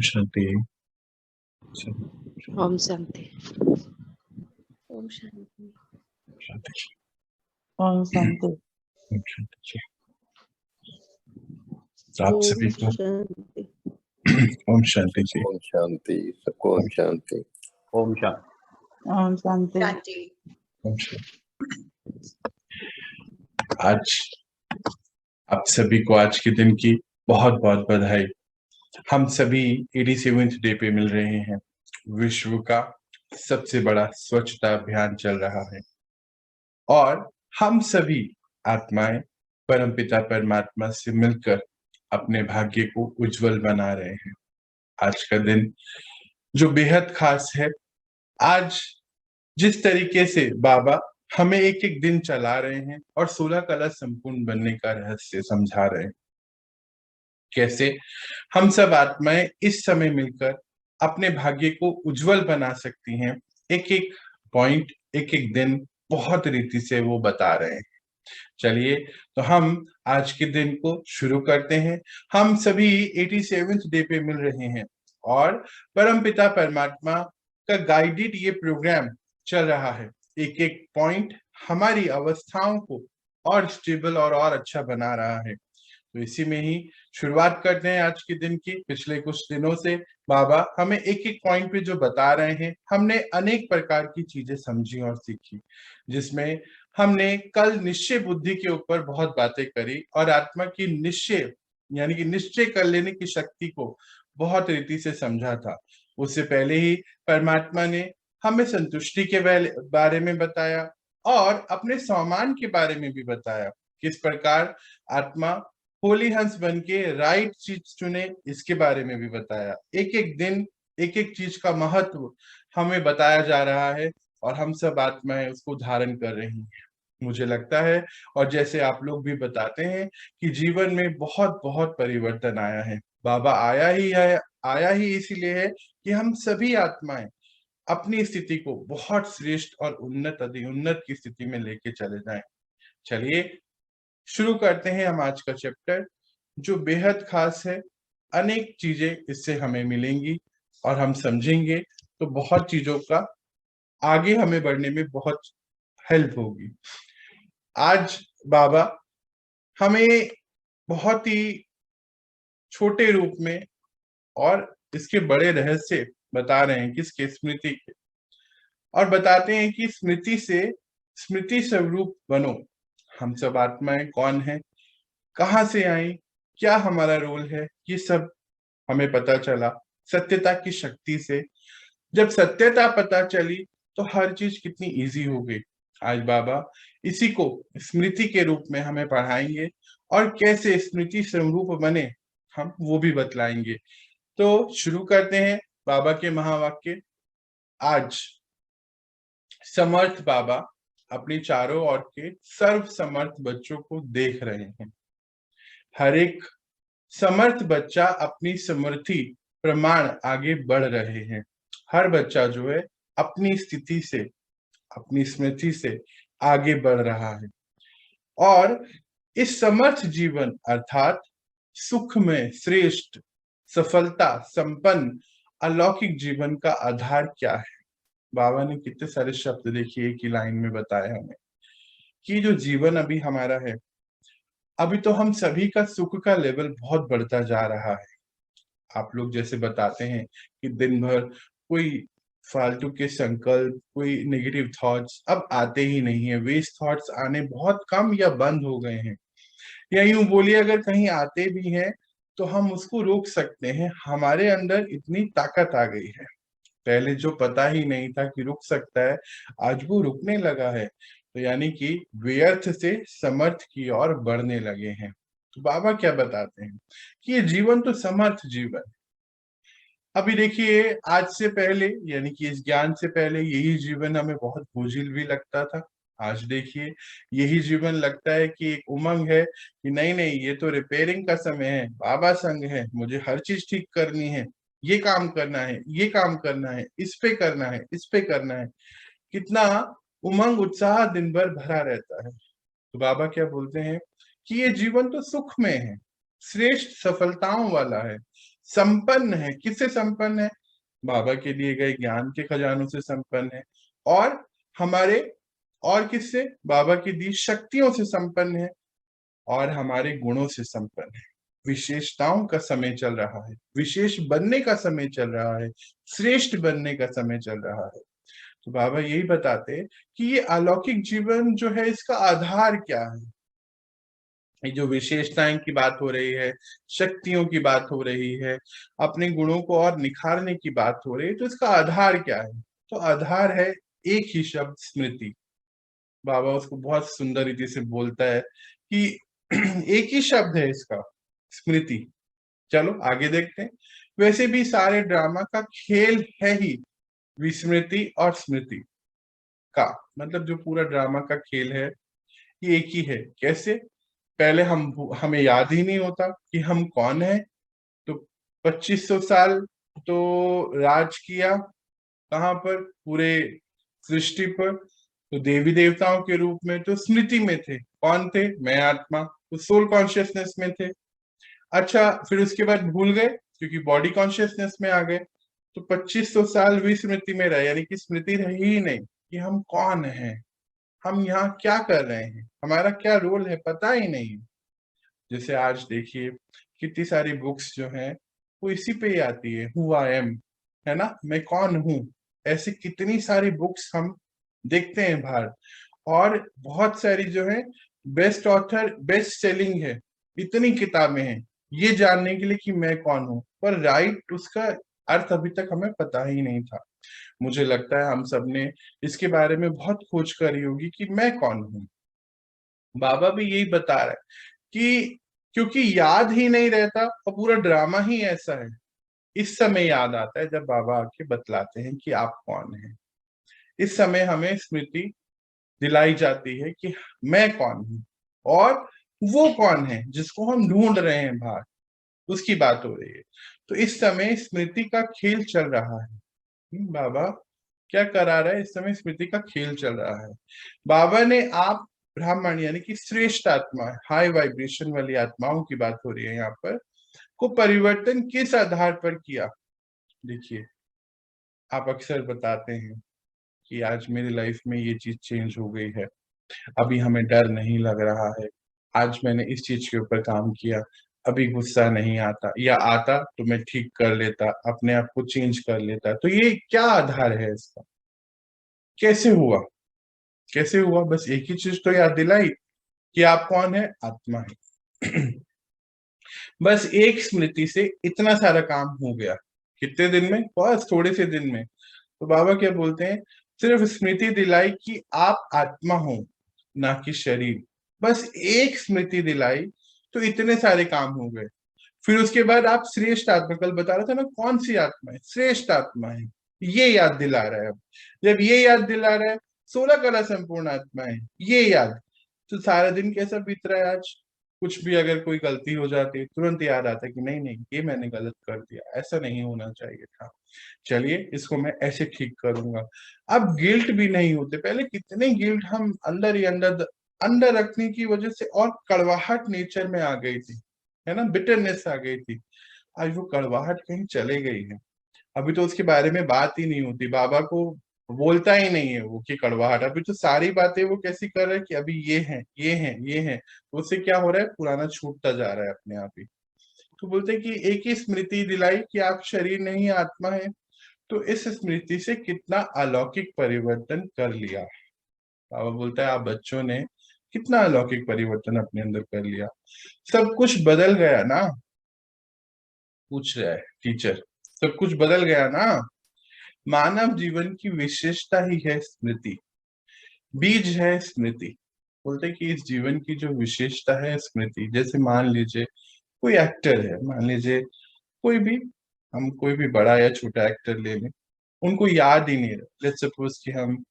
शांति। ओम शांति। ओम शांति। शांति। ओम शांति। ओम शांति। आप सभी को शांति। ओम शांति जी। ओम शांति। सबको ओम शांति। ओम शांति। ओम शांति। ओम शांति। आज आप सभी को आज के दिन की बहुत बहुत बधाई। हम सभी 87th डे पे मिल रहे हैं। विश्व का सबसे बड़ा स्वच्छता अभियान चल रहा है और हम सभी आत्माएं परमपिता परमात्मा से मिलकर अपने भाग्य को उज्जवल बना रहे हैं। आज का दिन जो बेहद खास है, आज जिस तरीके से बाबा हमें एक एक दिन चला रहे हैं और 16 कला संपूर्ण बनने का रहस्य समझा रहे हैं, कैसे हम सब आत्माएं इस समय मिलकर अपने भाग्य को उज्जवल बना सकती हैं। एक एक पॉइंट, एक एक दिन बहुत रीति से वो बता रहे हैं। चलिए तो हम आज के दिन को शुरू करते हैं। हम सभी 87th डे पे मिल रहे हैं और परमपिता परमात्मा का गाइडेड ये प्रोग्राम चल रहा है। एक एक पॉइंट हमारी अवस्थाओं को और स्टेबल और अच्छा बना रहा है। तो इसी में ही शुरुआत करते हैं आज के दिन की। पिछले कुछ दिनों से बाबा हमें एक एक पॉइंट पे जो बता रहे हैं, हमने अनेक प्रकार की चीजें समझी और सीखी, जिसमें हमने कल निश्चय बुद्धि के ऊपर बहुत बातें करी और आत्मा की निश्चय यानी कि निश्चय कर लेने की शक्ति को बहुत रीति से समझा था। उससे पहले ही परमात्मा ने हमें संतुष्टि के बारे में बताया और अपने सम्मान के बारे में भी बताया। किस प्रकार आत्मा होली हंस बन के राइट चीज चुने, इसके बारे में भी बताया। एक एक दिन एक एक चीज का महत्व हमें बताया जा रहा है और हम सब आत्माएं उसको धारण कर रही हैं। मुझे लगता है और जैसे आप लोग भी बताते हैं कि जीवन में बहुत बहुत परिवर्तन आया है। बाबा आया ही इसीलिए है कि हम सभी आत्माएं अपनी स्थिति को बहुत श्रेष्ठ और उन्नत अति उन्नत की स्थिति में लेके चले जाएं। चलिए शुरू करते हैं हम आज का चैप्टर, जो बेहद खास है। अनेक चीजें इससे हमें मिलेंगी और हम समझेंगे तो बहुत चीजों का आगे हमें बढ़ने में बहुत हेल्प होगी। आज बाबा हमें बहुत ही छोटे रूप में और इसके बड़े रहस्य बता रहे हैं, किसके? स्मृति के। और बताते हैं कि स्मृति से स्मृति स्वरूप बनो। हम सब आत्माएं कौन है, कहाँ से आई, क्या हमारा रोल है, ये सब हमें पता चला सत्यता की शक्ति से। जब सत्यता पता चली तो हर चीज कितनी इजी हो गई। आज बाबा इसी को स्मृति के रूप में हमें पढ़ाएंगे और कैसे स्मृति स्वरूप बने हम वो भी बतलाएंगे। तो शुरू करते हैं बाबा के महावाक्य। आज समर्थ बाबा अपनी चारों ओर के सर्व समर्थ बच्चों को देख रहे हैं। हर एक समर्थ बच्चा अपनी समर्थी प्रमाण आगे बढ़ रहे हैं। हर बच्चा जो है अपनी स्थिति से, अपनी स्मृति से आगे बढ़ रहा है। और इस समर्थ जीवन अर्थात सुख में श्रेष्ठ, सफलता संपन्न अलौकिक जीवन का आधार क्या है? बाबा ने कितने सारे शब्द देखिए एक ही लाइन में बताया हमें कि जो जीवन अभी हमारा है, अभी तो हम सभी का सुख का लेवल बहुत बढ़ता जा रहा है। आप लोग जैसे बताते हैं कि दिन भर कोई फालतू के संकल्प, कोई नेगेटिव थॉट्स अब आते ही नहीं है। वेस्ट थॉट्स आने बहुत कम या बंद हो गए हैं, या यूं बोलिए अगर कहीं आते भी हैं तो हम उसको रोक सकते हैं। हमारे अंदर इतनी ताकत आ गई है। पहले जो पता ही नहीं था कि रुक सकता है, आज वो रुकने लगा है। तो यानी कि व्यर्थ से समर्थ की ओर बढ़ने लगे हैं। तो बाबा क्या बताते हैं कि ये जीवन तो समर्थ जीवन। अभी देखिए आज से पहले यानी कि इस ज्ञान से पहले यही जीवन हमें बहुत बोझिल भी लगता था। आज देखिए यही जीवन लगता है कि एक उमंग है कि नहीं नहीं ये तो रिपेयरिंग का समय है, बाबा संग है, मुझे हर चीज ठीक करनी है, ये काम करना है, ये काम करना है, इस पे करना है, इस पे करना है। कितना उमंग उत्साह दिन भर भरा रहता है। तो बाबा क्या बोलते हैं कि ये जीवन तो सुख में है, श्रेष्ठ सफलताओं वाला है, संपन्न है। किससे संपन्न है? बाबा के दिए गए ज्ञान के खजानों से संपन्न है, और हमारे और किससे? बाबा की दी शक्तियों से संपन्न है, और हमारे गुणों से संपन्न है। विशेषताओं का समय चल रहा है, विशेष बनने का समय चल रहा है, श्रेष्ठ बनने का समय चल रहा है। तो बाबा यही बताते हैं कि ये अलौकिक जीवन जो है, इसका आधार क्या है? ये जो विशेषताएं की बात हो रही है, शक्तियों की बात हो रही है, अपने गुणों को और निखारने की बात हो रही है, तो इसका आधार क्या है? तो आधार है एक ही शब्द, स्मृति। बाबा उसको बहुत सुंदर रीति से बोलता है कि एक ही शब्द है इसका, स्मृति। चलो आगे देखते हैं। वैसे भी सारे ड्रामा का खेल है ही विस्मृति और स्मृति का, मतलब जो पूरा ड्रामा का खेल है ये एक ही है। कैसे? पहले हमें याद ही नहीं होता कि हम कौन है। तो 2500 साल तो राज किया, कहाँ पर? पूरे सृष्टि पर। तो देवी देवताओं के रूप में तो स्मृति में थे। कौन थे? मैं आत्मा, तो सोल कॉन्शियसनेस में थे। अच्छा, फिर उसके बाद भूल गए क्योंकि बॉडी कॉन्शियसनेस में आ गए। तो 2500 साल विस्मृति में रहे, यानी कि स्मृति रही ही नहीं कि हम कौन हैं, हम यहाँ क्या कर रहे हैं, हमारा क्या रोल है, पता ही नहीं। जैसे आज देखिए कितनी सारी बुक्स जो हैं वो इसी पे ही आती है, हु आई एम, है ना, मैं कौन हूँ। ऐसी कितनी सारी बुक्स हम देखते हैं बाहर, और बहुत सारी जो है बेस्ट ऑथर, बेस्ट सेलिंग है, इतनी किताबें हैं ये जानने के लिए कि मैं कौन हूँ, पर राइट उसका अर्थ अभी तक हमें पता ही नहीं था। मुझे लगता है हम सब ने इसके बारे में बहुत खोज करी होगी कि मैं कौन हूँ। बाबा भी यही बता रहा है कि क्योंकि याद ही नहीं रहता और पूरा ड्रामा ही ऐसा है, इस समय याद आता है जब बाबा आके बतलाते हैं कि आप कौन हैं। इस समय हमें स्मृति दिलाई जाती है कि मैं कौन हूँ, और वो कौन है जिसको हम ढूंढ रहे हैं बाहर, उसकी बात हो रही है। तो इस समय स्मृति का खेल चल रहा है। बाबा क्या करा रहा है? इस समय स्मृति का खेल चल रहा है। बाबा ने आप ब्राह्मण, यानी कि श्रेष्ठ आत्मा, हाई वाइब्रेशन वाली आत्माओं की बात हो रही है यहाँ पर, को परिवर्तन किस आधार पर किया? देखिए, आप अक्सर बताते हैं कि आज मेरी लाइफ में ये चीज चेंज हो गई है, अभी हमें डर नहीं लग रहा है, आज मैंने इस चीज के ऊपर काम किया, अभी गुस्सा नहीं आता, या आता तो मैं ठीक कर लेता, अपने आप को चेंज कर लेता। तो ये क्या आधार है इसका? कैसे हुआ? कैसे हुआ? बस एक ही चीज तो याद दिलाई कि आप कौन है, आत्मा है। बस एक स्मृति से इतना सारा काम हो गया। कितने दिन में? बस थोड़े से दिन में। तो बाबा क्या बोलते हैं? सिर्फ स्मृति दिलाई कि आप आत्मा हो, ना कि शरीर। बस एक स्मृति दिलाई तो इतने सारे काम हो गए। फिर उसके बाद आप श्रेष्ठ आत्मा, कल बता रहा था ना, कौन सी आत्मा है? श्रेष्ठ आत्मा है, ये याद दिला रहा है। अब जब ये याद दिला रहा है, 16 कला संपूर्ण आत्मा है, ये याद, तो सारा दिन कैसा बीत रहा है आज? कुछ भी अगर कोई गलती हो जाती है तुरंत याद आता है कि नहीं नहीं, ये मैंने गलत कर दिया, ऐसा नहीं होना चाहिए था, चलिए इसको मैं ऐसे ठीक करूंगा। अब गिल्ट भी नहीं होते। पहले कितने गिल्ट हम अंदर ही अंदर अंदर रखने की वजह से, और कड़वाहट नेचर में आ गई थी, है ना, बिटरनेस आ गई थी। आज वो कड़वाहट कहीं चले गई है। अभी तो उसके बारे में बात ही नहीं होती, बाबा को बोलता ही नहीं है वो कि कड़वाहट। अभी तो सारी बातें वो कैसी कर रहे हैं कि अभी ये है, ये है, ये है, तो उससे क्या हो रहा है? पुराना छूटता जा रहा है अपने आप ही। तो बोलते हैं कि एक ही स्मृति दिलाई कि आप शरीर नहीं आत्मा है, तो इस स्मृति से कितना अलौकिक परिवर्तन कर लिया। बाबा बोलता है आप बच्चों ने कितना अलौकिक परिवर्तन अपने अंदर कर लिया, सब कुछ बदल गया ना? पूछ रहा है टीचर, सब कुछ बदल गया ना? मानव जीवन की विशेषता ही है स्मृति, बीज है स्मृति। बोलते कि इस जीवन की जो विशेषता है स्मृति। जैसे मान लीजिए कोई एक्टर है, मान लीजिए कोई भी, हम कोई भी बड़ा या छोटा एक्टर ले लें, उनको याद ही नहीं रहा। लेट्स सपोज कि हम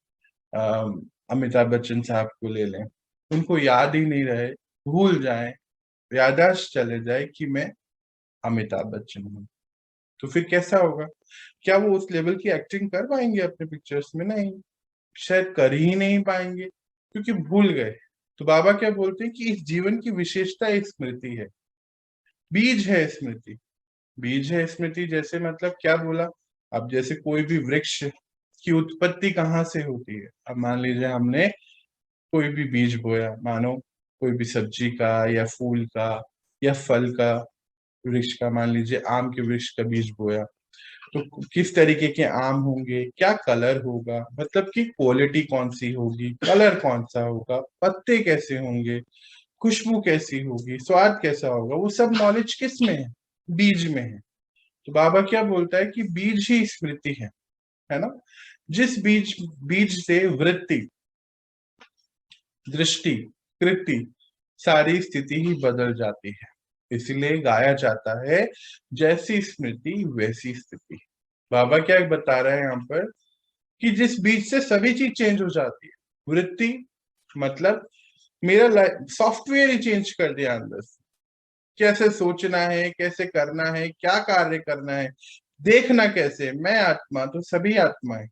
अमिताभ बच्चन साहब को ले लें, उनको याद ही नहीं रहे, भूल जाए, याददाश्त चले जाए कि मैं अमिताभ बच्चन हूँ, तो फिर कैसा होगा? क्या वो उस लेवल की एक्टिंग कर पाएंगे अपने पिक्चर्स में? नहीं, शायद कर ही नहीं पाएंगे, क्योंकि भूल गए। तो बाबा क्या बोलते हैं कि इस जीवन की विशेषता एक स्मृति है, बीज है स्मृति। बीज है स्मृति, जैसे मतलब क्या बोला? अब जैसे कोई भी वृक्ष की उत्पत्ति कहाँ से होती है? अब मान लीजिए हमने कोई भी बीज बोया, मानो कोई भी सब्जी का या फूल का या फल का वृक्ष का, मान लीजिए आम के वृक्ष का बीज बोया, तो किस तरीके के आम होंगे, क्या कलर होगा, मतलब कि क्वालिटी कौन सी होगी, कलर कौन सा होगा, पत्ते कैसे होंगे, खुशबू कैसी होगी, स्वाद कैसा होगा, वो सब नॉलेज किस में है? बीज में है। तो बाबा क्या बोलता है कि बीज ही स्मृति है ना। जिस बीज बीज से वृत्ति, दृष्टि, कृति, सारी स्थिति ही बदल जाती है। इसलिए गाया जाता है, जैसी स्मृति वैसी स्थिति। बाबा क्या बता रहे हैं यहाँ पर कि जिस बीज से सभी चीज चेंज हो जाती है। वृत्ति मतलब मेरा सॉफ्टवेयर ही चेंज कर दिया अंदर से, कैसे सोचना है, कैसे करना है, क्या कार्य करना है, देखना कैसे। मैं आत्मा तो सभी आत्माएं,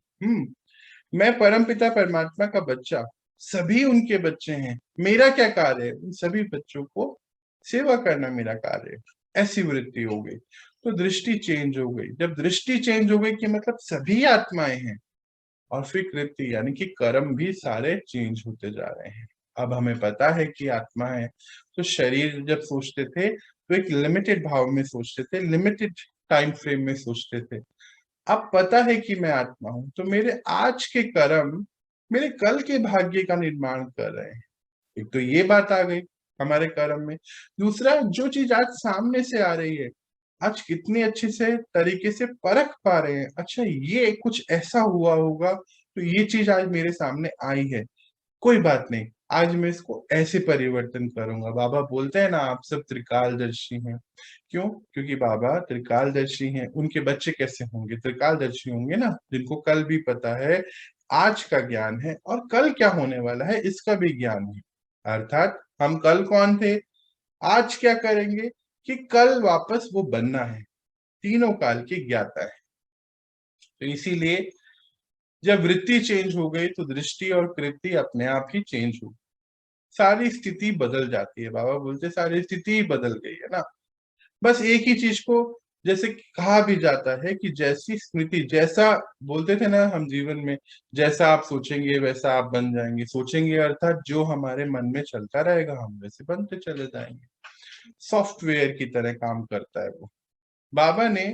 मैं परमपिता परमात्मा का बच्चा, सभी उनके बच्चे हैं। मेरा क्या कार्य है? उन सभी बच्चों को सेवा करना मेरा कार्य है। ऐसी वृत्ति हो गई तो दृष्टि चेंज हो गई। जब दृष्टि चेंज हो गई कि मतलब सभी आत्माएं हैं, और फिर कृत्य यानी कि कर्म भी सारे चेंज होते जा रहे हैं। अब हमें पता है कि आत्मा है, तो शरीर जब सोचते थे तो एक लिमिटेड भाव में सोचते थे, लिमिटेड टाइम फ्रेम में सोचते थे। अब पता है कि मैं आत्मा हूं, तो मेरे आज के कर्म मेरे कल के भाग्य का निर्माण कर रहे हैं। एक तो ये बात आ गई हमारे कर्म में। दूसरा, जो चीज आज सामने से आ रही है, आज कितनी अच्छे से तरीके से परख पा रहे हैं, अच्छा ये कुछ ऐसा हुआ होगा तो ये चीज आज मेरे सामने आई है, कोई बात नहीं, आज मैं इसको ऐसे परिवर्तन करूंगा। बाबा बोलते हैं ना, आप सब त्रिकालदर्शी हैं। क्यों? क्योंकि बाबा त्रिकालदर्शी हैं। उनके बच्चे कैसे होंगे? त्रिकालदर्शी होंगे ना, जिनको कल भी पता है, आज का ज्ञान है, और कल क्या होने वाला है इसका भी ज्ञान है। अर्थात हम कल कौन थे, आज क्या करेंगे, कि कल वापस वो बनना है। तीनों काल की ज्ञाता है। तो इसीलिए जब वृत्ति चेंज हो गई तो दृष्टि और कृति अपने आप ही चेंज हो गई, सारी स्थिति बदल जाती है। बाबा बोलते सारी स्थिति ही बदल गई है ना। बस एक ही चीज को जैसे कहा भी जाता है कि जैसी स्मृति, जैसा बोलते थे ना हम जीवन में, जैसा आप सोचेंगे वैसा आप बन जाएंगे। सोचेंगे अर्थात जो हमारे मन में चलता रहेगा हम वैसे बनते चले जाएंगे। सॉफ्टवेयर की तरह काम करता है वो। बाबा ने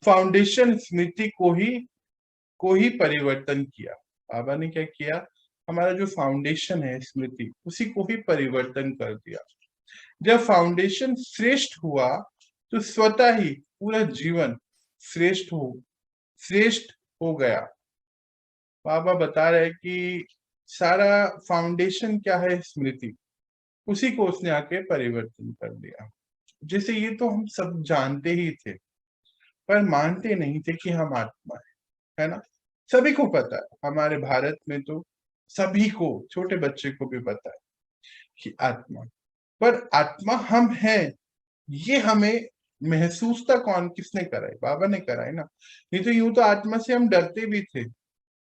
फाउंडेशन स्मृति को ही परिवर्तन किया। बाबा ने क्या किया, हमारा जो फाउंडेशन है स्मृति, उसी को ही परिवर्तन कर दिया। जब फाउंडेशन श्रेष्ठ हुआ तो स्वतः ही पूरा जीवन श्रेष्ठ हो गया। बाबा बता रहे कि सारा फाउंडेशन क्या है, स्मृति, उसी को उसने आके परिवर्तन कर दिया। जैसे ये तो हम सब जानते ही थे, पर मानते नहीं थे कि हम आत्मा है ना। सभी को पता है, हमारे भारत में तो सभी को, छोटे बच्चे को भी पता है कि आत्मा, पर आत्मा हम हैं, ये हमें महसूस था कौन, किसने कराई? बाबा ने कराई ना। नहीं तो यूं तो आत्मा से हम डरते भी थे,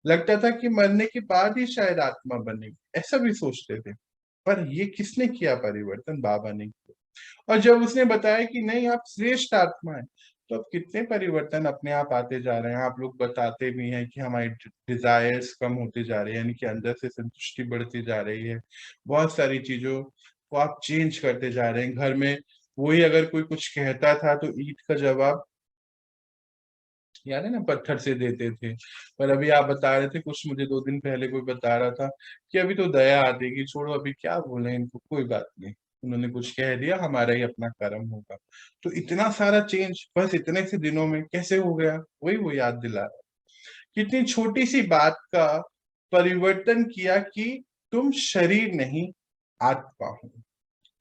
लगता था कि मरने के बाद ही शायद आत्मा बनेगी, ऐसा भी सोचते थे। पर ये किसने किया परिवर्तन? बाबा ने किया। और जब उसने बताया कि नहीं आप श्रेष्ठ आत्मा है, तो अब कितने परिवर्तन अपने आप आते जा रहे हैं। आप लोग बताते भी हैं कि हमारी डिजायर्स कम होते जा रहे हैं, यानी कि अंदर से संतुष्टि बढ़ती जा रही है। बहुत सारी चीजों को आप चेंज करते जा रहे हैं। घर में वही अगर कोई कुछ कहता था तो ईंट का जवाब, याद है ना, पत्थर से देते थे। पर अभी आप बता रहे थे, कुछ मुझे 2 दिन पहले कोई बता रहा था कि अभी तो दया आती कि छोड़ो अभी क्या बोले इनको, कोई बात नहीं, उन्होंने कुछ कह दिया, हमारा ही अपना कर्म होगा। तो इतना सारा चेंज बस इतने से दिनों में कैसे हो गया, वही वो याद दिला रहा। कितनी छोटी सी बात का परिवर्तन किया कि तुम शरीर नहीं आत्मा हो।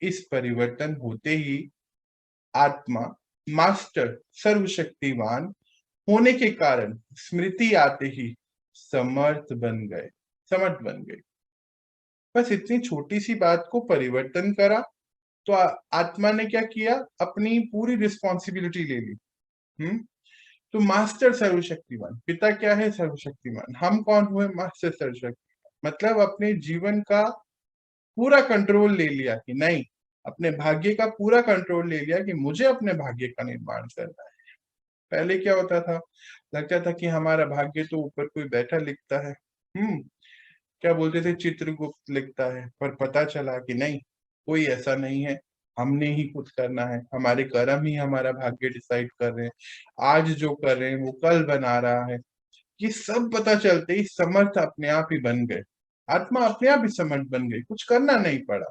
इस परिवर्तन होते ही आत्मा मास्टर सर्वशक्तिमान होने के कारण स्मृति आते ही समर्थ बन गए। बस इतनी छोटी सी बात को परिवर्तन करा तो आत्मा ने क्या किया, अपनी पूरी रिस्पॉन्सिबिलिटी ले ली। तो मास्टर सर्वशक्तिमान, पिता क्या है? सर्वशक्तिमान। हम कौन हुए? मास्टर सर्वशक्तिमान। मतलब अपने जीवन का पूरा कंट्रोल ले लिया कि नहीं, अपने भाग्य का पूरा कंट्रोल ले लिया कि मुझे अपने भाग्य का निर्माण करना है। पहले क्या होता था, लगता था कि हमारा भाग्य तो ऊपर कोई बैठा लिखता है, क्या बोलते थे, चित्रगुप्त लिखता है। पर पता चला कि नहीं, कोई ऐसा नहीं है, हमने ही खुद करना है। हमारे कर्म ही हमारा भाग्य डिसाइड कर रहे हैं। आज जो कर रहे हैं वो कल बना रहा है। ये सब पता चलते ही समर्थ अपने आप ही बन गए, आत्मा अपने आप ही समर्थ बन गई, कुछ करना नहीं पड़ा,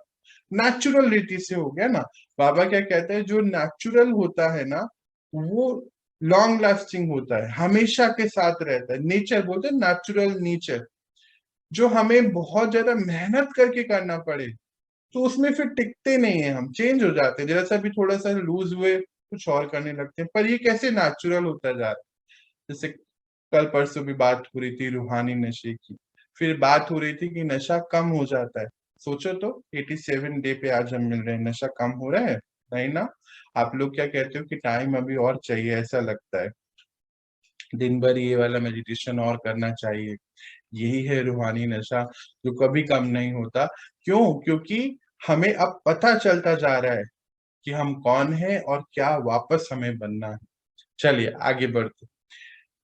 नेचुरल रीति से हो गया ना। बाबा क्या कहते हैं, जो नेचुरल होता है ना वो लॉन्ग लास्टिंग होता है, हमेशा के साथ रहता है। नेचर बोलते हैं, नेचुरल नेचर। जो हमें बहुत ज्यादा मेहनत करके करना पड़े तो उसमें फिर टिकते नहीं है, हम चेंज हो जाते हैं, जरा सा भी थोड़ा सा लूज हुए कुछ और करने लगते हैं। पर ये कैसे नेचुरल होता जा रहा है। जैसे कल परसों भी बात हो रही थी रूहानी नशे की, फिर बात हो रही थी कि नशा कम हो जाता है। सोचो तो 87 डे पे आज हम मिल रहे हैं, नशा कम हो रहा है? नहीं ना। आप लोग क्या कहते हो कि टाइम अभी और चाहिए, ऐसा लगता है, दिन भर ये वाला मेडिटेशन और करना चाहिए। यही है रूहानी नशा जो कभी कम नहीं होता। क्यों? क्योंकि हमें अब पता चलता जा रहा है कि हम कौन हैं और क्या वापस हमें बनना है। चलिए आगे बढ़ते।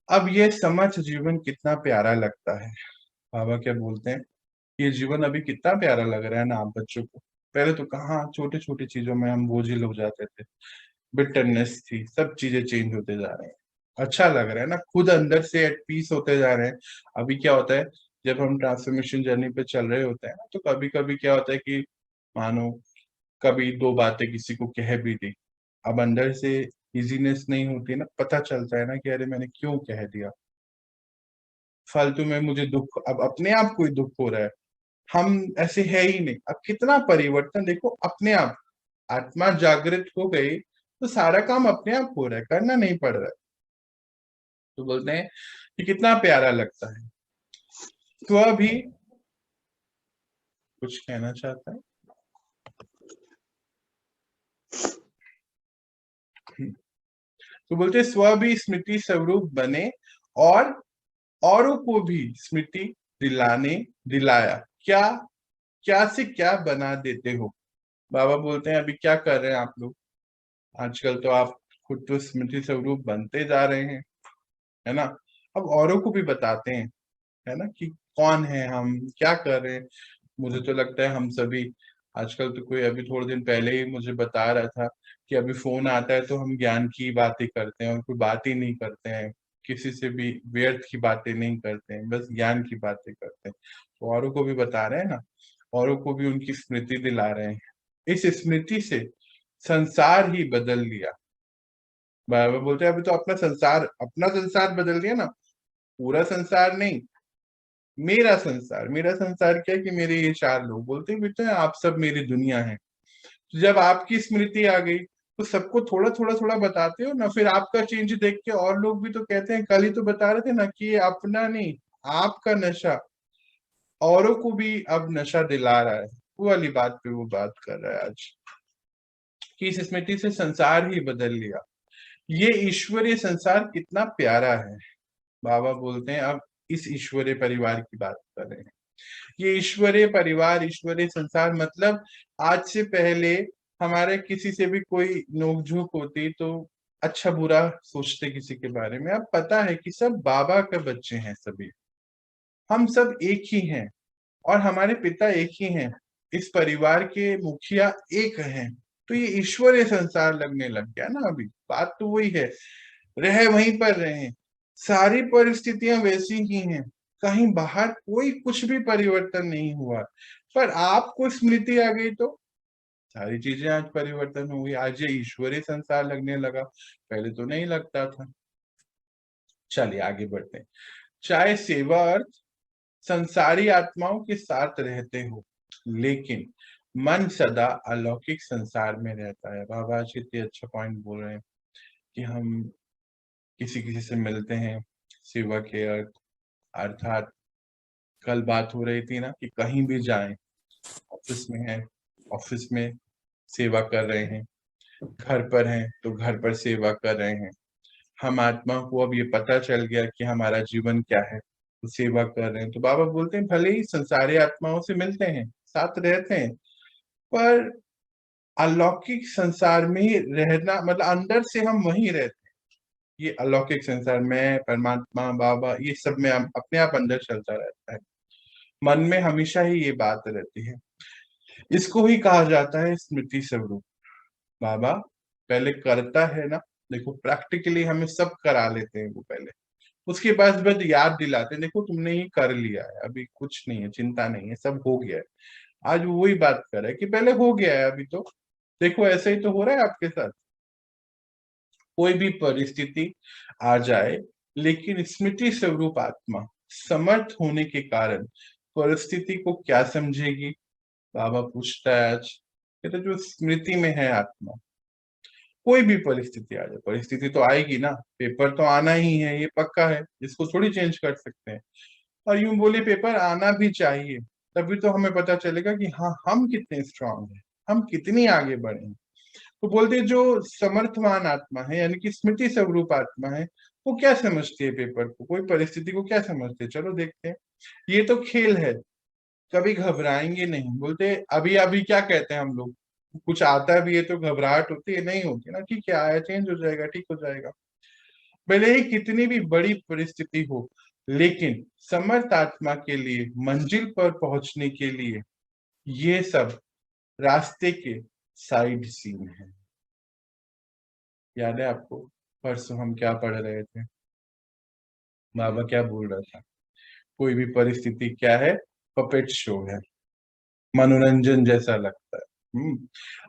अब ये समझ जीवन कितना प्यारा लगता है। बाबा क्या बोलते हैं, ये जीवन अभी कितना प्यारा लग रहा है ना आप बच्चों को। पहले तो कहाँ छोटे छोटे चीजों में हम बोझिल हो जाते थे, बिटरनेस थी, सब चीजें चेंज होते जा रहे हैं, अच्छा लग रहा है ना, खुद अंदर से एट पीस होते जा रहे हैं। अभी क्या होता है, जब हम ट्रांसफॉर्मेशन जर्नी पे चल रहे होते हैं ना, तो कभी कभी क्या होता है कि मानो कभी दो बातें किसी को कह भी दी, अब अंदर से इजीनेस नहीं होती ना, पता चलता है ना कि अरे मैंने क्यों कह दिया, फालतू में मुझे दुख, अब अपने आप कोई दुख हो रहा है। हम ऐसे है ही नहीं। अब कितना परिवर्तन देखो अपने आप, आत्मा जागृत हो गई तो सारा काम अपने आप हो रहा है, करना नहीं पड़ रहा है। तो बोलते हैं कि कितना प्यारा लगता है। स्व भी कुछ कहना चाहता है। तो बोलते हैं स्व भी स्मृति स्वरूप बने और औरों को भी स्मृति दिलाया। क्या क्या से क्या बना देते हो। बाबा बोलते हैं अभी क्या कर रहे हैं आप लोग, आजकल तो आप खुद तो स्मृति स्वरूप बनते जा रहे हैं, है ना। अब औरों को भी बताते हैं, है ना, कि कौन है हम, क्या कर रहे हैं। मुझे तो लगता है हम सभी आजकल, तो कोई अभी थोड़े दिन पहले ही मुझे बता रहा था कि अभी फोन आता है तो हम ज्ञान की बातें करते हैं और कोई बात ही नहीं करते हैं, किसी से भी व्यर्थ की बातें नहीं करते हैं, बस ज्ञान की बातें करते हैं। तो औरों को भी बता रहे हैं ना, औरों को भी उनकी स्मृति दिला रहे हैं। इस स्मृति से संसार ही बदल लिया। बाबा बोलते हैं अभी तो अपना संसार बदल दिया ना, पूरा संसार नहीं, मेरा संसार। मेरा संसार क्या है कि मेरे ये चार लोग बोलते हैं बेटा आप सब मेरी दुनिया है। तो जब आपकी स्मृति आ गई तो सबको थोड़ा थोड़ा थोड़ा बताते हो ना, फिर आपका चेंज देख के और लोग भी तो कहते हैं, कल ही तो बता रहे थे ना कि ये अपना नहीं, आपका नशा औरों को भी अब नशा दिला रहा है। वो वाली बात पे वो बात कर रहा है आज, कि इस स्मृति से संसार ही बदल लिया। ये ईश्वरीय संसार कितना प्यारा है। बाबा बोलते हैं अब इस ईश्वरीय परिवार की बात कर रहे हैं। ये ईश्वरीय परिवार, ईश्वरीय संसार मतलब आज से पहले हमारे किसी से भी कोई नोकझोंक होती तो अच्छा बुरा सोचते किसी के बारे में। अब पता है कि सब बाबा के बच्चे हैं, सभी हम सब एक ही हैं और हमारे पिता एक ही हैं, इस परिवार के मुखिया एक हैं। तो ये ईश्वरीय संसार लगने लग गया ना। अभी बात तो वही है, रह वहीं पर रहे, सारी परिस्थितियां वैसी ही हैं, कहीं बाहर कोई कुछ भी परिवर्तन नहीं हुआ। पर आपको स्मृति आ गई तो सारी चीजें आज परिवर्तन हो गई। आज ये ईश्वरीय संसार लगने लगा, पहले तो नहीं लगता था। चलिए आगे बढ़ते हैं। चाहे सेवा अर्थ संसारी आत्माओं के साथ रहते हो, लेकिन मन सदा अलौकिक संसार में रहता है। बाबा जी इतने अच्छा पॉइंट बोल रहे हैं कि हम किसी किसी से मिलते हैं, सेवा के अर्थ अर्थात कल बात हो रही थी ना कि कहीं भी जाएं, ऑफिस में हैं, ऑफिस में सेवा कर रहे हैं, घर पर हैं तो घर पर सेवा कर रहे हैं। हम आत्मा को अब ये पता चल गया कि हमारा जीवन क्या है, तो सेवा कर रहे हैं। तो बाबा बोलते हैं भले ही संसारी आत्माओं से मिलते हैं, साथ रहते हैं, पर अलौकिक संसार में ही रहना, मतलब अंदर से हम वहीं रहते हैं। ये अलौकिक संसार में परमात्मा बाबा ये सब में हम अपने आप अंदर चलता रहता है। मन में हमेशा ही ये बात रहती है। इसको ही कहा जाता है स्मृति स्वरूप। बाबा पहले करता है ना, देखो प्रैक्टिकली हमें सब करा लेते हैं वो पहले, उसके बाद बस याद दिलाते हैं, देखो तुमने ये कर लिया है, अभी कुछ नहीं है, चिंता नहीं है, सब हो गया है। आज वो वही बात कर रहा है कि पहले हो गया है, अभी तो देखो ऐसा ही तो हो रहा है आपके साथ। कोई भी परिस्थिति आ जाए, लेकिन स्मृति स्वरूप आत्मा समर्थ होने के कारण परिस्थिति को क्या समझेगी। बाबा पूछता है आज, कहते जो स्मृति में है आत्मा, कोई भी परिस्थिति आ जाए, परिस्थिति तो आएगी ना, पेपर तो आना ही है, ये पक्का है, इसको थोड़ी चेंज कर सकते हैं। और यूं बोले पेपर आना भी चाहिए, तभी तो हमें पता चलेगा कि हाँ हम कितने स्ट्रांग हैं, हम कितनी आगे बढ़े हैं। तो बोलते जो समर्थवान आत्मा है, यानी कि स्मृति स्वरूप आत्मा है, वो क्या समझती है पेपर को, कोई परिस्थिति को क्या समझते है, चलो देखते हैं। ये तो खेल है, कभी घबराएंगे नहीं। बोलते अभी अभी क्या कहते हैं हम लोग, कुछ आता भी है तो घबराहट होती है, नहीं होती ना, ठीक है आया, चेंज हो जाएगा, ठीक हो जाएगा। भले ही कितनी भी बड़ी परिस्थिति हो, लेकिन समर्थ आत्मा के लिए मंजिल पर पहुंचने के लिए ये सब रास्ते के साइड सीन है। याद है आपको परसों हम क्या पढ़ रहे थे, बाबा क्या बोल रहा था, कोई भी परिस्थिति क्या है, पपेट शो है, मनोरंजन जैसा लगता है।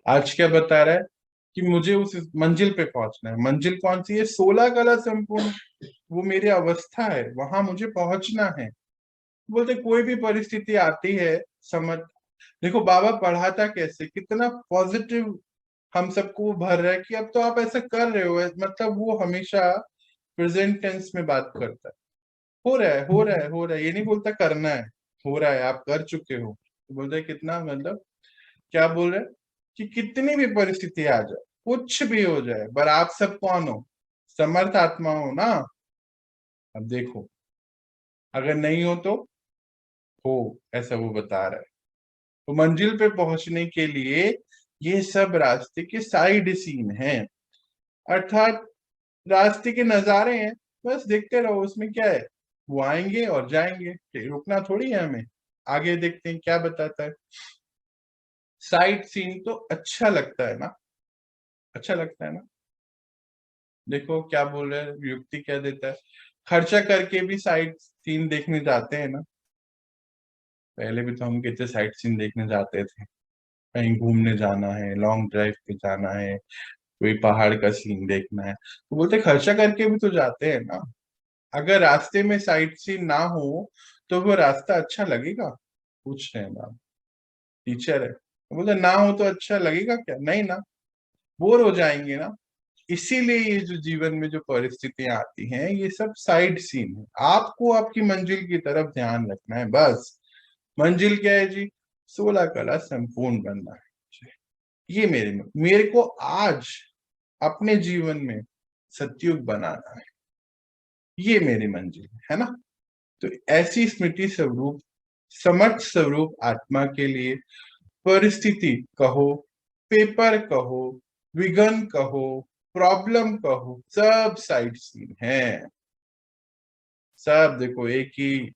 आज क्या बता रहा है कि मुझे उस मंजिल पे पहुंचना है। मंजिल कौन सी है, 16 कला संपूर्ण, वो मेरी अवस्था है, वहां मुझे पहुंचना है। बोलते कोई भी परिस्थिति आती है, समझ, देखो बाबा पढ़ाता कैसे, कितना पॉजिटिव हम सबको भर रहा है कि अब तो आप ऐसा कर रहे हो, मतलब वो हमेशा प्रेजेंट टेंस में बात करता है, हो रहा है हो रहा है हो रहा है, ये नहीं बोलता करना है, हो रहा है, आप कर चुके हो। तो बोलते कितना, मतलब क्या बोल रहे, कि कितनी भी परिस्थिति आ जाए, कुछ भी हो जाए, पर आप सब कौन हो, समर्थ आत्मा हो ना। अब देखो अगर नहीं हो तो हो, ऐसा वो बता रहा है। तो मंजिल पे पहुंचने के लिए ये सब रास्ते के साइड सीन हैं, अर्थात रास्ते के नजारे हैं, बस देखते रहो, उसमें क्या है, वो आएंगे और जाएंगे, रुकना थोड़ी है हमें। आगे देखते हैं क्या बताता है। साइड सीन तो अच्छा लगता है ना, अच्छा लगता है ना। देखो क्या बोल रहे हैं, युक्ति क्या देता है, खर्चा करके भी साइड सीन देखने जाते हैं ना। पहले भी तो हम कितने साइड सीन देखने जाते थे, कहीं घूमने जाना है, लॉन्ग ड्राइव पे जाना है, कोई पहाड़ का सीन देखना है, तो बोलते खर्चा करके भी तो जाते हैं ना। अगर रास्ते में साइड सीन ना हो तो वो रास्ता अच्छा लगेगा, पूछ रहे हैं मैम, टीचर है, तो बोलते ना हो तो अच्छा लगेगा क्या, नहीं ना, बोर हो जाएंगे ना। इसीलिए ये जो जीवन में जो परिस्थितियां आती हैं, ये सब साइड सीन है, आपको आपकी मंजिल की तरफ ध्यान रखना है बस। मंजिल क्या है जी, 16 कला संपूर्ण बनना है। ये मेरे को आज अपने जीवन में सतयुग बनाना है, ये मेरी मंजिल है ना। तो ऐसी स्मृति स्वरूप समर्थ स्वरूप आत्मा के लिए परिस्थिति कहो, पेपर कहो, विघन कहो, प्रॉब्लम कहो, सब साइड सीन है। सब देखो एक ही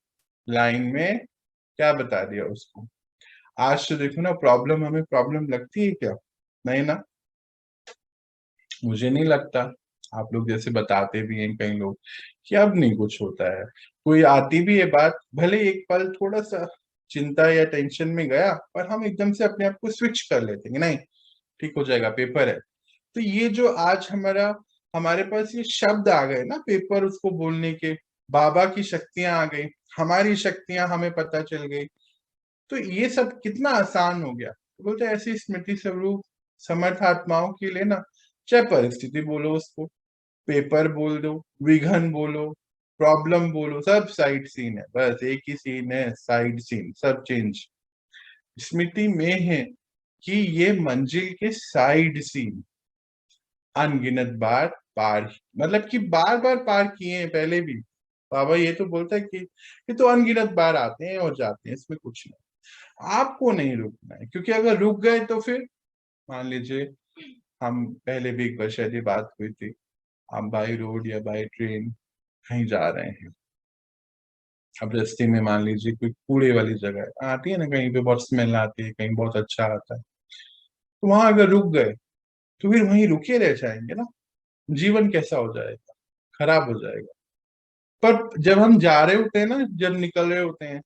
लाइन में क्या बता दिया उसको। आज तो देखो ना, प्रॉब्लम हमें प्रॉब्लम लगती है क्या, नहीं ना, मुझे नहीं लगता। आप लोग जैसे बताते भी हैं कई लोग कि अब नहीं कुछ होता है, कोई आती भी है बात, भले एक पल थोड़ा सा चिंता या टेंशन में गया, पर हम एकदम से अपने आप को स्विच कर लेते हैं, नहीं ठीक हो जाएगा, पेपर है। तो ये जो आज हमारे पास ये शब्द आ गए ना, पेपर, उसको बोलने के, बाबा की शक्तियां आ गई, हमारी शक्तियां हमें पता चल गई, तो ये सब कितना आसान हो गया। तो बोलते ऐसी स्मृति स्वरूप समर्थ आत्माओं के लिए ना, चाहे परिस्थिति बोलो उसको, पेपर बोल दो, विघन बोलो, प्रॉब्लम बोलो, सब साइड सीन है, बस एक ही सीन है, साइड सीन, सब चेंज स्मृति में है कि ये मंजिल के साइड सीन अनगिनत बार पार, मतलब कि बार बार पार किए हैं पहले भी। बाबा ये तो बोलता है कि ये तो अनगिनत बार आते हैं और जाते हैं, इसमें कुछ नहीं, आपको नहीं रुकना है, क्योंकि अगर रुक गए तो फिर मान लीजिए हम पहले भी एक बार शायद ये बात हुई थी, आप बाई रोड या बाई ट्रेन कहीं जा रहे हैं, अब रास्ते में मान लीजिए कोई कूड़े वाली जगह आती है ना, कहीं पे बहुत स्मेल आती है, कहीं बहुत अच्छा आता है, तो वहां अगर रुक गए तो फिर वहीं रुके रह जाएंगे ना, जीवन कैसा हो जाएगा, खराब हो जाएगा। पर जब हम जा रहे होते हैं ना, जब निकल रहे होते हैं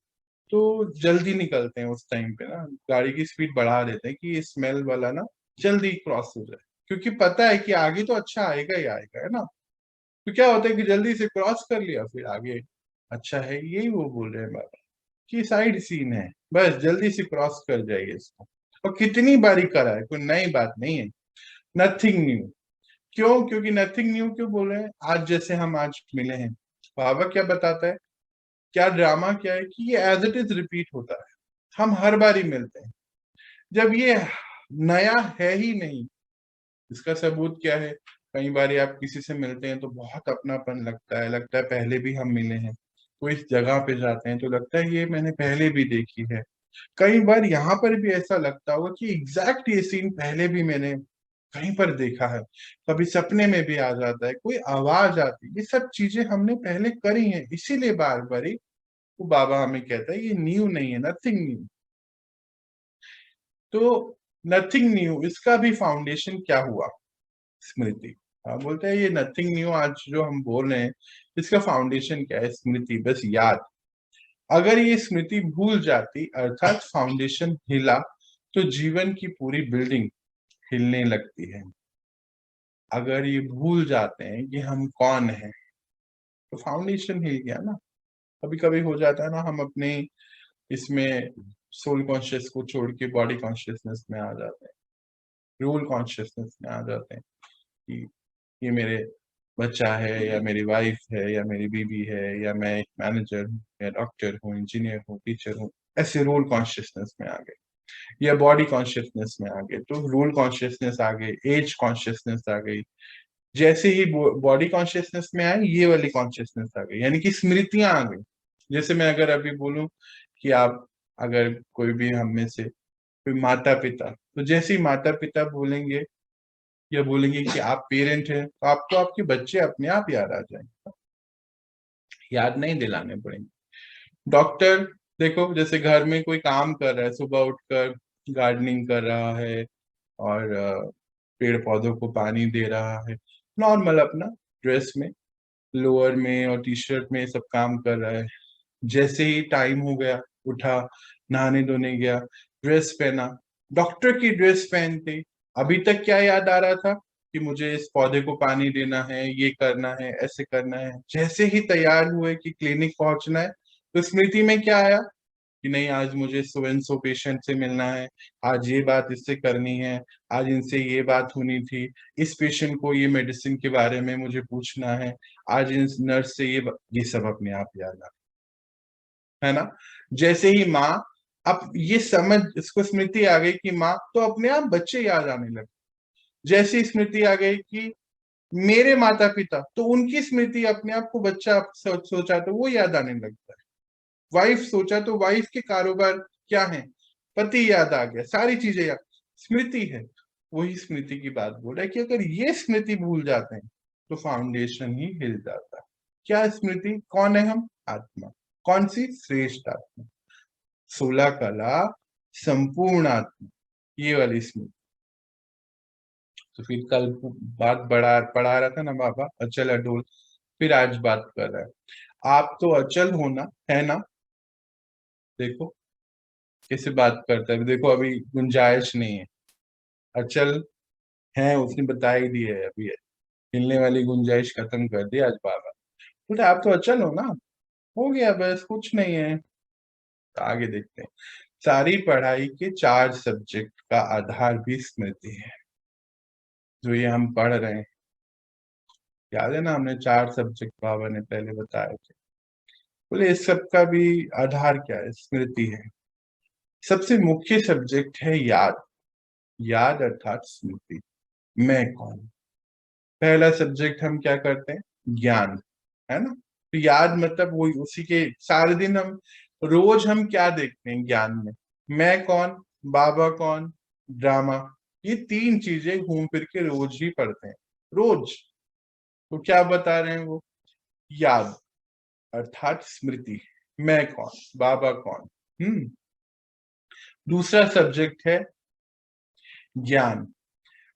तो जल्दी निकलते हैं, उस टाइम पे ना गाड़ी की स्पीड बढ़ा देते हैं कि ये स्मेल वाला ना जल्दी क्रॉस हो जाए, क्योंकि पता है कि आगे तो अच्छा आएगा ही आएगा, है ना। तो क्या होता है कि जल्दी से क्रॉस कर लिया, फिर आगे अच्छा है, यही वो बोल रहे हैं बाबा कि साइड सीन है, बस जल्दी से क्रॉस कर जाइए इसको। और कितनी बारी करा है, कोई नई बात नहीं है, नथिंग न्यू। क्यों? क्योंकि नथिंग न्यू क्यों बोल रहे हैं? आज जैसे हम आज मिले हैं, बाबा क्या बताता है, क्या ड्रामा क्या है कि ये एज इट इज रिपीट होता है, हम हर बार ही मिलते हैं। जब ये नया है ही नहीं, इसका सबूत क्या है? कई बार आप किसी से मिलते हैं तो बहुत अपनापन लगता है पहले भी हम मिले हैं। तो इस जगह पे जाते हैं तो लगता है ये मैंने पहले भी देखी है। कई बार यहाँ पर भी ऐसा लगता होगा कि एग्जैक्ट ये सीन पहले भी मैंने कहीं पर देखा है, कभी सपने में भी आ जाता है, कोई आवाज आती है, ये सब चीजें हमने पहले करी हैं, इसीलिए बार बार ही वो बाबा हमें कहता है ये न्यू नहीं है, नथिंग न्यू। तो नथिंग न्यू, इसका भी फाउंडेशन क्या हुआ? स्मृति। हाँ, बोलते हैं ये नथिंग न्यू आज जो हम बोल रहे हैं, इसका फाउंडेशन क्या है? स्मृति, बस याद। अगर ये स्मृति भूल जाती, अर्थात फाउंडेशन हिला, तो जीवन की पूरी बिल्डिंग हिलने लगती है। अगर ये भूल जाते हैं कि हम कौन हैं, तो फाउंडेशन हिल गया ना। कभी कभी हो जाता है ना, हम अपने इसमें सोल कॉन्शियस को छोड़ के बॉडी कॉन्शियसनेस में आ जाते हैं, रोल कॉन्शियसनेस में आ जाते हैं कि ये मेरे बच्चा है, या मेरी वाइफ है, या मेरी बीवी है, या मैं एक मैनेजर हूँ, या डॉक्टर हूँ, इंजीनियर हूँ, टीचर हूँ, ऐसे रोल कॉन्शियसनेस में आ गए, या बॉडी कॉन्शियसनेस में आ गए, तो रोल कॉन्शियसनेस आ गई, एज कॉन्शियसनेस आ गई। जैसे ही बॉडी कॉन्शियसनेस में आई, ये वाली कॉन्शियसनेस आ गई, यानी कि स्मृतियां आ गई। जैसे मैं अगर अभी बोलूं कि आप, अगर कोई भी हम में से कोई माता पिता, तो जैसे ही माता पिता बोलेंगे या बोलेंगे कि आप पेरेंट हैं, तो आपको आपके बच्चे अपने आप याद आ जाएंगे, याद नहीं दिलाने पड़ेंगे। डॉक्टर, देखो जैसे घर में कोई काम कर रहा है, सुबह उठकर गार्डनिंग कर रहा है और पेड़ पौधों को पानी दे रहा है, नॉर्मल अपना ड्रेस में, लोअर में और टी शर्ट में सब काम कर रहा है। जैसे ही टाइम हो गया, उठा, नहाने धोने गया, ड्रेस पहना, डॉक्टर की ड्रेस पहनते अभी तक क्या याद आ रहा था कि मुझे इस पौधे को पानी देना है, ये करना है, ऐसे करना है। जैसे ही तैयार हुए कि क्लिनिक पहुंचना है, तो स्मृति में क्या आया कि नहीं, आज मुझे सो एंड सो पेशेंट से मिलना है, आज ये बात इससे करनी है, आज इनसे ये बात होनी थी, इस पेशेंट को ये मेडिसिन के बारे में मुझे पूछना है, आज इस नर्स से ये सब अपने आप याद आ, है ना। जैसे ही माँ, अब ये समझ, इसको स्मृति आ गई कि माँ, तो अपने आप बच्चे याद आने लगे। जैसी स्मृति आ गई कि मेरे माता पिता, तो उनकी स्मृति अपने आप को बच्चा सोचा तो वो याद आने लगता है। वाइफ सोचा तो वाइफ के कारोबार क्या है, पति याद आ गया, सारी चीजें याद, स्मृति है। वही स्मृति की बात बोल रहा है कि अगर ये स्मृति भूल जाते हैं तो फाउंडेशन ही हिल जाता है। क्या स्मृति? कौन है हम? आत्मा। कौन सी? श्रेष्ठ आत्मा, 16 कला, संपूर्ण आत्मा, ये वाली स्मृति। तो फिर कल बात पढ़ा रहा था ना बाबा, अचल अडोल, फिर आज बात कर रहा है आप तो अचल होना है ना। देखो कैसे बात करता है, देखो अभी गुंजाइश नहीं है, अचल है, उसने बता ही दी है, अभी हिलने वाली गुंजाइश खत्म कर दी आज बाबा। बोले आप तो अचल हो ना, हो गया, बस कुछ नहीं है। तो आगे देखते हैं। सारी पढ़ाई के 4 सब्जेक्ट का आधार भी स्मृति है, जो ये हम पढ़ रहे हैं। याद है ना, हमने 4 सब्जेक्ट बाबा ने पहले बताए थे। बोले इस सब का भी आधार क्या है? स्मृति है। सबसे मुख्य सब्जेक्ट है याद, याद अर्थात स्मृति, मैं कौन। पहला सब्जेक्ट हम क्या करते हैं? ज्ञान, है ना। तो याद मतलब वही, उसी के सारे दिन हम, रोज हम क्या देखते हैं ज्ञान में? मैं कौन, बाबा कौन, ड्रामा, ये 3 चीजें घूम फिर के रोज ही पढ़ते हैं, रोज। तो क्या बता रहे हैं वो? याद अर्थात स्मृति, मैं कौन, बाबा कौन। दूसरा सब्जेक्ट है ज्ञान,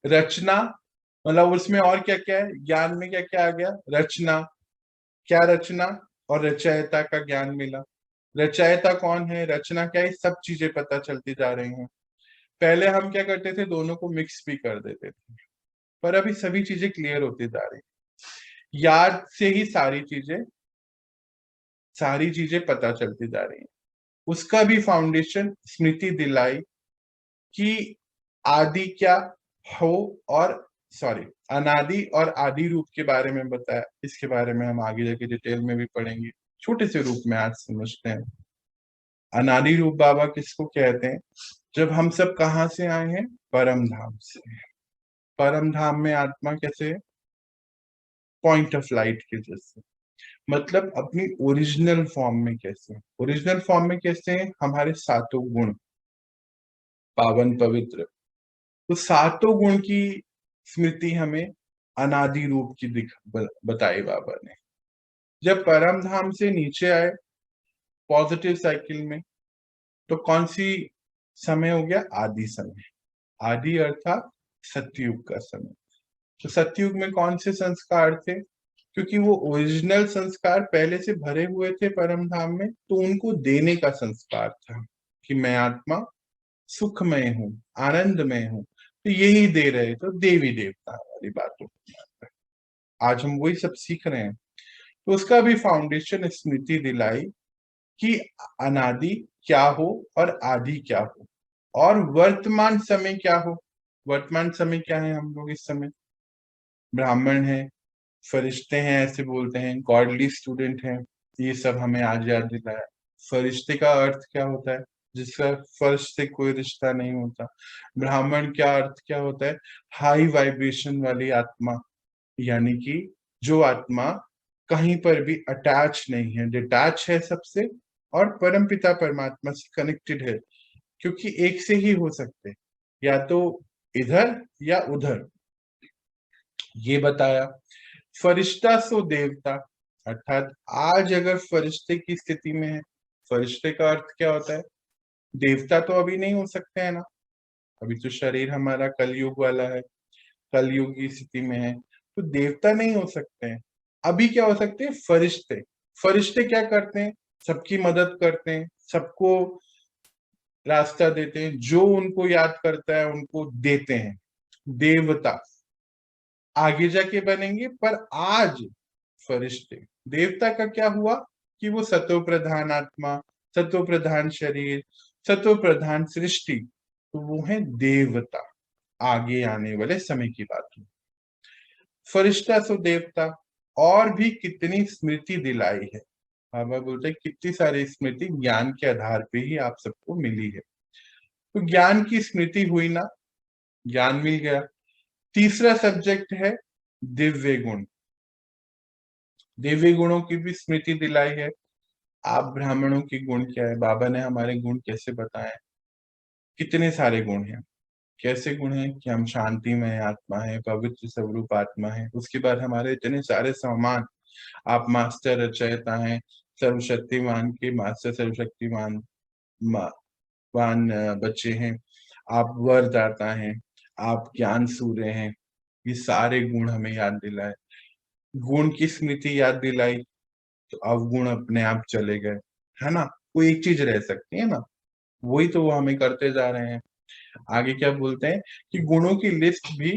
रचना, मतलब उसमें और क्या क्या है, ज्ञान में क्या क्या आ गया, रचना, क्या रचना, और रचयिता का ज्ञान मिला। रचयिता कौन है, रचना क्या है, सब चीजें पता चलती जा रही हैं। पहले हम क्या करते थे, दोनों को मिक्स भी कर देते थे, पर अभी सभी चीजें क्लियर होती जा रही हैं। याद से ही सारी चीजें पता चलती जा रही हैं। उसका भी फाउंडेशन स्मृति दिलाई कि आदि क्या हो, और सॉरी अनादि और आदि रूप के बारे में बताया। इसके बारे में हम आगे जाके डिटेल में भी पढ़ेंगे, छोटे से रूप में आज समझते हैं। अनादि रूप बाबा किसको कहते हैं? जब हम सब कहाँ से आए हैं, परम धाम से। परम धाम में आत्मा कैसे है, पॉइंट ऑफ लाइट के जैसे, मतलब अपनी ओरिजिनल फॉर्म में कैसे। ओरिजिनल फॉर्म में कैसे हैं, हमारे सातों गुण, पावन पवित्र। तो सातों गुण की स्मृति हमें अनादि रूप की बताई बाबा ने। जब परम धाम से नीचे आए पॉजिटिव साइकिल में, तो कौन सी समय हो गया, आदि समय। आदि अर्थात सतयुग का समय। तो सतयुग में कौन से संस्कार थे, क्योंकि वो ओरिजिनल संस्कार पहले से भरे हुए थे परम धाम में, तो उनको देने का संस्कार था कि मैं आत्मा सुखमय हूँ, आनंदमय हूँ। तो यही दे रहे, तो देवी देवता वाली बातों। आज हम वही सब सीख रहे हैं। तो उसका भी फाउंडेशन स्मृति दिलाई कि अनादि क्या हो और आदि क्या हो, और वर्तमान समय क्या हो। वर्तमान समय क्या है, हम लोग इस समय ब्राह्मण हैं, फरिश्ते हैं, ऐसे बोलते हैं, गॉडली स्टूडेंट हैं। ये सब हमें आज याद दिलाया। फरिश्ते का अर्थ क्या होता है, जिसका फर्श से कोई रिश्ता नहीं होता। ब्राह्मण क्या अर्थ क्या होता है, हाई वाइब्रेशन वाली आत्मा, यानी कि जो आत्मा कहीं पर भी अटैच नहीं है, डिटैच है सबसे, और परमपिता परमात्मा से कनेक्टेड है। क्योंकि एक से ही हो सकते, या तो इधर या उधर, ये बताया। फरिश्ता सो देवता, अर्थात आज अगर फरिश्ते की स्थिति में है, फरिश्ते का अर्थ क्या होता है, देवता तो अभी नहीं हो सकते हैं ना, अभी तो शरीर हमारा कलयुग वाला है, कलयुग की स्थिति में है, तो देवता नहीं हो सकते हैं। अभी क्या हो सकते हैं, फरिश्ते। फरिश्ते क्या करते हैं, सबकी मदद करते हैं, सबको रास्ता देते हैं, जो उनको याद करता है उनको देते हैं। देवता आगे जाके बनेंगे, पर आज फरिश्ते। देवता का क्या हुआ कि वो सतो प्रधान आत्मा, सतो प्रधान शरीर, सतो प्रधान सृष्टि, तो वो है देवता। आगे आने वाले समय की बात है। फरिश्ता सो देवता। और भी कितनी स्मृति दिलाई है, बाबा बोलते हैं कितनी सारी स्मृति ज्ञान के आधार पे ही आप सबको मिली है। तो ज्ञान की स्मृति हुई ना, ज्ञान मिल गया। तीसरा सब्जेक्ट है दिव्य गुण। दिव्य गुणों की भी स्मृति दिलाई है। आप ब्राह्मणों के गुण क्या है, बाबा ने हमारे गुण कैसे बताए, कितने सारे गुण हैं। कैसे गुण हैं कि हम शांतिमय आत्मा है, पवित्र स्वरूप आत्मा है। उसके बाद हमारे इतने सारे सम्मान, आप मास्टर रचयिता हैं, सर्वशक्तिमान के मास्टर, सर्वशक्तिमान वान बच्चे हैं, आप वरदाता हैं, आप ज्ञान सूर्य हैं। ये सारे गुण हमें याद दिलाए। गुण की स्मृति याद दिलाई, तो अवगुण अपने आप चले गए, है ना। कोई एक चीज रह सकती है ना, वही तो वो हमें करते जा रहे हैं। आगे क्या बोलते हैं कि गुणों की लिस्ट भी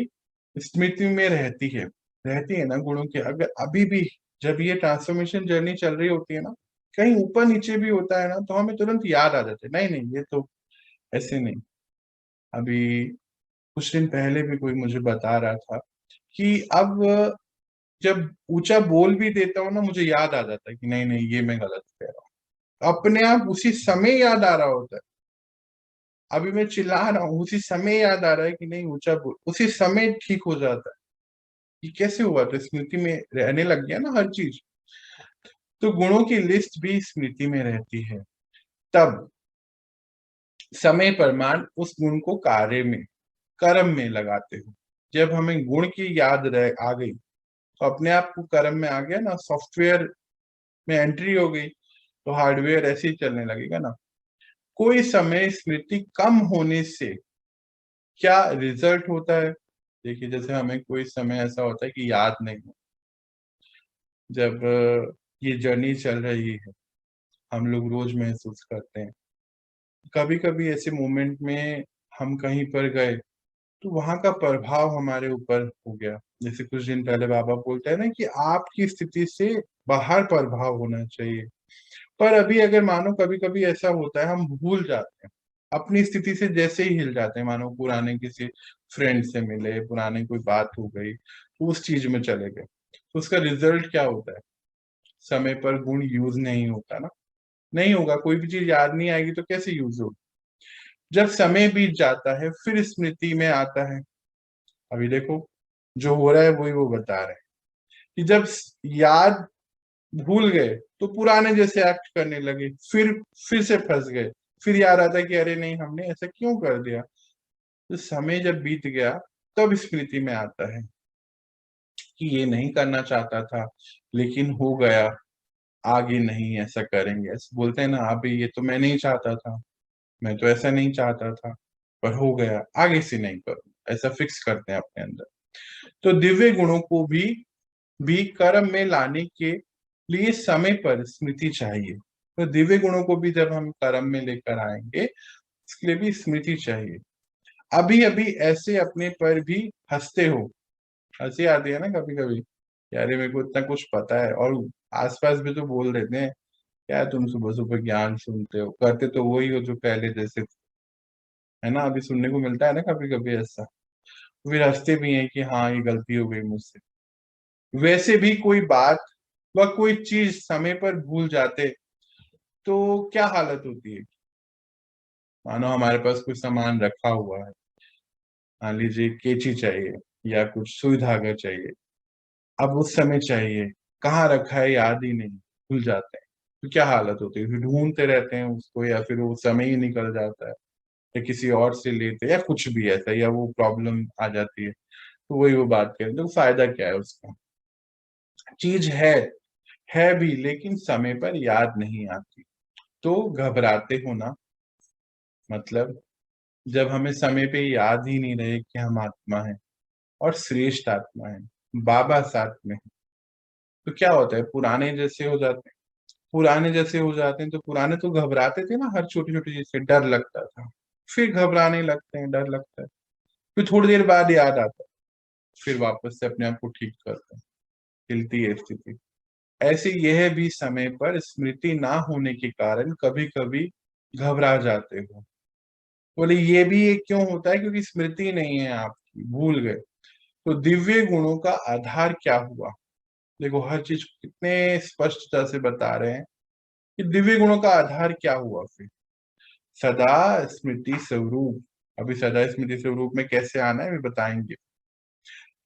स्मृति में रहती है ना गुणों की। अगर अभी भी जब ये ट्रांसफॉर्मेशन जर्नी चल रही होती है ना, कहीं ऊपर नीचे भी होता है ना, तो हमें तुरंत याद आ जाते हैं, नहीं नहीं ये तो ऐसे नहीं। अभी कुछ दिन पहले भी कोई मुझे बता रहा था कि अब जब ऊंचा बोल भी देता हूँ ना, मुझे याद आ जाता है कि नहीं नहीं ये मैं गलत कह रहा हूँ। अपने आप उसी समय याद आ रहा होता है। अभी मैं चिल्ला रहा हूँ, उसी समय याद आ रहा है कि नहीं ऊंचा बोल, उसी समय ठीक हो जाता है। ये कैसे हुआ, तो स्मृति में रहने लग गया ना हर चीज। तो गुणों की लिस्ट भी स्मृति में रहती है। तब समय प्रमाण उस गुण को कर्म में लगाते हो। जब हमें गुण की याद आ गई तो अपने आप को कर्म में आ गया ना, सॉफ्टवेयर में एंट्री हो गई, तो हार्डवेयर ऐसे ही चलने लगेगा ना। कोई समय स्मृति कम होने से क्या रिजल्ट होता है? देखिए, जैसे हमें कोई समय ऐसा होता है कि याद नहीं हो, जब ये जर्नी चल रही है, हम लोग रोज महसूस करते हैं। कभी कभी ऐसे मोमेंट में हम कहीं पर गए तो वहां का प्रभाव हमारे ऊपर हो गया। जैसे कुछ दिन पहले बाबा बोलते हैं ना कि आपकी स्थिति से बाहर प्रभाव होना चाहिए। पर अभी अगर मानो कभी कभी ऐसा होता है, हम भूल जाते हैं अपनी स्थिति से, जैसे ही हिल जाते हैं, मानो पुराने किसी फ्रेंड से मिले, पुराने कोई बात हो गई तो उस चीज में चले गए, तो उसका रिजल्ट क्या होता है? समय पर गुण यूज नहीं होता ना, नहीं होगा। कोई भी चीज याद नहीं आएगी तो कैसे यूज होगी? जब समय बीत जाता है फिर स्मृति में आता है। अभी देखो, जो हो रहा है वही वो बता रहे हैं कि जब याद भूल गए तो पुराने जैसे एक्ट करने लगे, फिर से फंस गए। फिर याद आता है कि अरे नहीं, हमने ऐसा क्यों कर दिया। तो समय जब बीत गया तब स्मृति में आता है कि ये नहीं करना चाहता था लेकिन हो गया, आगे नहीं ऐसा करेंगे। ऐसे बोलते हैं ना, अभी ये तो मैं नहीं चाहता था, मैं तो ऐसा नहीं चाहता था, पर हो गया, आगे से नहीं करूँ, ऐसा फिक्स करते हैं अपने अंदर। तो दिव्य गुणों को भी कर्म में लाने के लिए समय पर स्मृति चाहिए। तो दिव्य गुणों को भी जब हम कर्म में लेकर आएंगे, इसके लिए भी स्मृति चाहिए। अभी अभी ऐसे अपने पर भी हंसते हो, हंसी आती है ना कभी कभी, यार मेरे को इतना कुछ पता है, और आसपास भी तो बोल देते हैं क्या तुम सुबह सुबह ज्ञान सुनते हो, करते तो वही हो जो पहले जैसे थे। है ना, अभी सुनने को मिलता है ना कभी कभी ऐसा। फिर हंसते भी हैं कि हाँ ये गलती हो गई मुझसे। वैसे भी कोई बात व कोई चीज समय पर भूल जाते तो क्या हालत होती है? मानो हमारे पास कुछ सामान रखा हुआ है, मान लीजिए कैंची चाहिए या कुछ सुई धागा चाहिए, अब उस समय चाहिए, कहाँ रखा है याद ही नहीं, भूल जाते हैं, तो क्या हालत होती है? फिर ढूंढते रहते हैं उसको, या फिर वो समय ही निकल जाता है, या किसी और से लेते, या कुछ भी ऐसा, या वो प्रॉब्लम आ जाती है। तो वही वो बात करें तो फायदा क्या है उसका? चीज है भी लेकिन समय पर याद नहीं आती तो घबराते हो ना। मतलब जब हमें समय पे याद ही नहीं रहे कि हम आत्मा है और श्रेष्ठ आत्मा है, बाबा साथ में है, तो क्या होता है? पुराने जैसे हो जाते हैं। पुराने जैसे हो जाते हैं तो पुराने तो घबराते थे ना, हर छोटी छोटी चीज से डर लगता था, फिर घबराने लगते हैं, डर लगता है, फिर थोड़ी देर बाद याद आता है, फिर वापस से अपने आप को ठीक करते हैं, हिलती है स्थिति। ऐसे यह भी समय पर स्मृति ना होने के कारण कभी कभी घबरा जाते हो। बोले ये भी एक क्यों होता है? क्योंकि स्मृति नहीं है आपकी, भूल गए। तो दिव्य गुणों का आधार क्या हुआ? देखो, हर चीज कितने स्पष्टता से बता रहे हैं कि दिव्य गुणों का आधार क्या हुआ। फिर सदा स्मृति स्वरूप। अभी सदा स्मृति स्वरूप में कैसे आना है भी बताएंगे।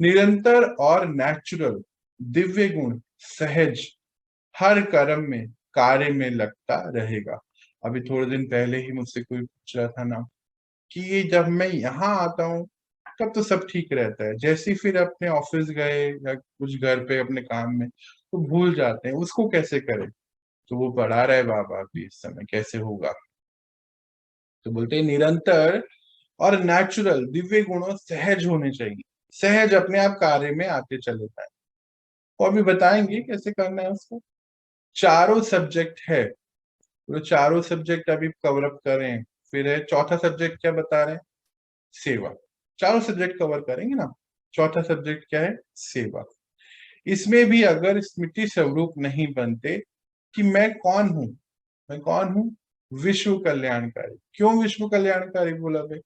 निरंतर और नेचुरल दिव्य गुण सहज हर कर्म में कार्य में लगता रहेगा। अभी थोड़े दिन पहले ही मुझसे कोई पूछ रहा था ना कि ये जब मैं यहाँ आता हूँ तब तो सब ठीक रहता है, जैसे ही फिर अपने ऑफिस गए या कुछ घर पे अपने काम में तो भूल जाते हैं, उसको कैसे करें? तो वो पढ़ा रहे बाबा अभी इस समय कैसे होगा। तो बोलते हैं निरंतर और नेचुरल दिव्य गुणों सहज होने चाहिए, सहज अपने आप कार्य में आते चले जाए। और भी बताएंगे कैसे करना है उसको। चारों सब्जेक्ट है, तो चारों सब्जेक्ट अभी कवर अप कर रहे हैं। फिर है चौथा सब्जेक्ट, क्या बता रहे हैं? सेवा। चारों सब्जेक्ट कवर करेंगे ना। चौथा सब्जेक्ट क्या है? सेवा। इसमें भी अगर स्मृति स्वरूप नहीं बनते कि मैं कौन हूं, मैं कौन हूं? विश्व कल्याणकारी। क्यों विश्व कल्याणकारी बोला भाई?